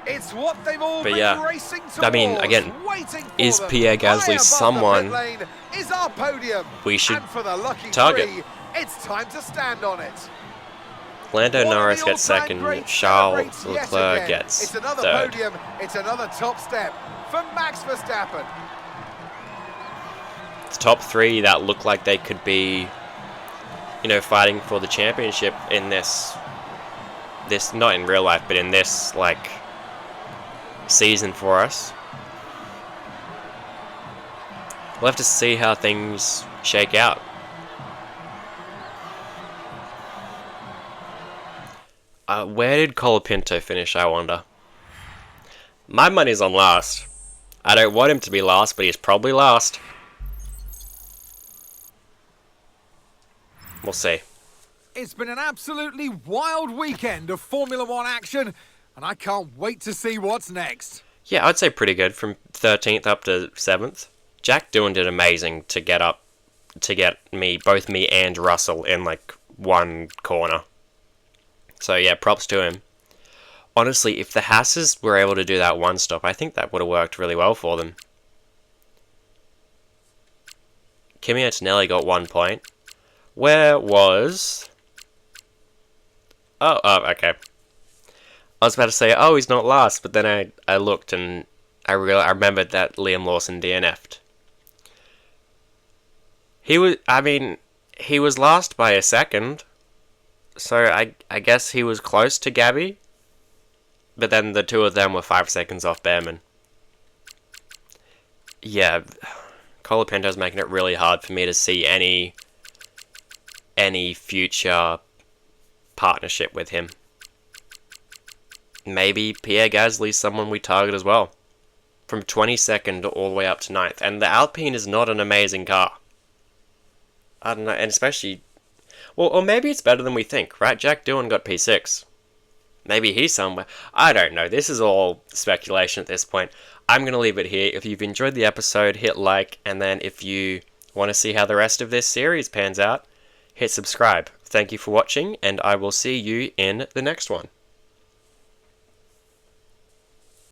It's what they've all But been yeah, racing towards, I mean, again, waiting for is them. Pierre Gasly High above the someone pit lane is our podium. we should and for the lucky target? three, it's time to stand on it. Lando One of Norris the gets all-time second, greats Charles celebrates yet Leclerc again. gets It's another third. podium, it's another top step for Max Verstappen. The top three that look like they could be, you know, fighting for the championship in this not in real life, but in this, like, season for us. We'll have to see how things shake out. Where did Colapinto finish, I wonder? My money's on last. I don't want him to be last, but he's probably last. We'll see. It's been an absolutely wild weekend of Formula One action, and I can't wait to see what's next. Yeah, I'd say pretty good from 13th up to 7th. Jack Doohan did amazing to get both me and Russell in like one corner. So yeah, props to him. Honestly, if the Hasses were able to do that one stop, I think that would have worked really well for them. Kimi Antonelli got 1 point. Where was... Oh, okay. I was about to say, oh, he's not last, but then I looked and I remembered that Liam Lawson DNF'd. He was last by a second, so I guess he was close to Gabby, but then the two of them were 5 seconds off Behrman. Yeah, Colapinto's making it really hard for me to see any future partnership with him. Maybe Pierre Gasly's someone we target as well. From 22nd all the way up to 9th. And the Alpine is not an amazing car. I don't know, and especially... Well, or maybe it's better than we think, right? Jack Doohan got P6. Maybe he's somewhere. I don't know. This is all speculation at this point. I'm going to leave it here. If you've enjoyed the episode, hit like. And then if you want to see how the rest of this series pans out, hit subscribe. Thank you for watching, and I will see you in the next one.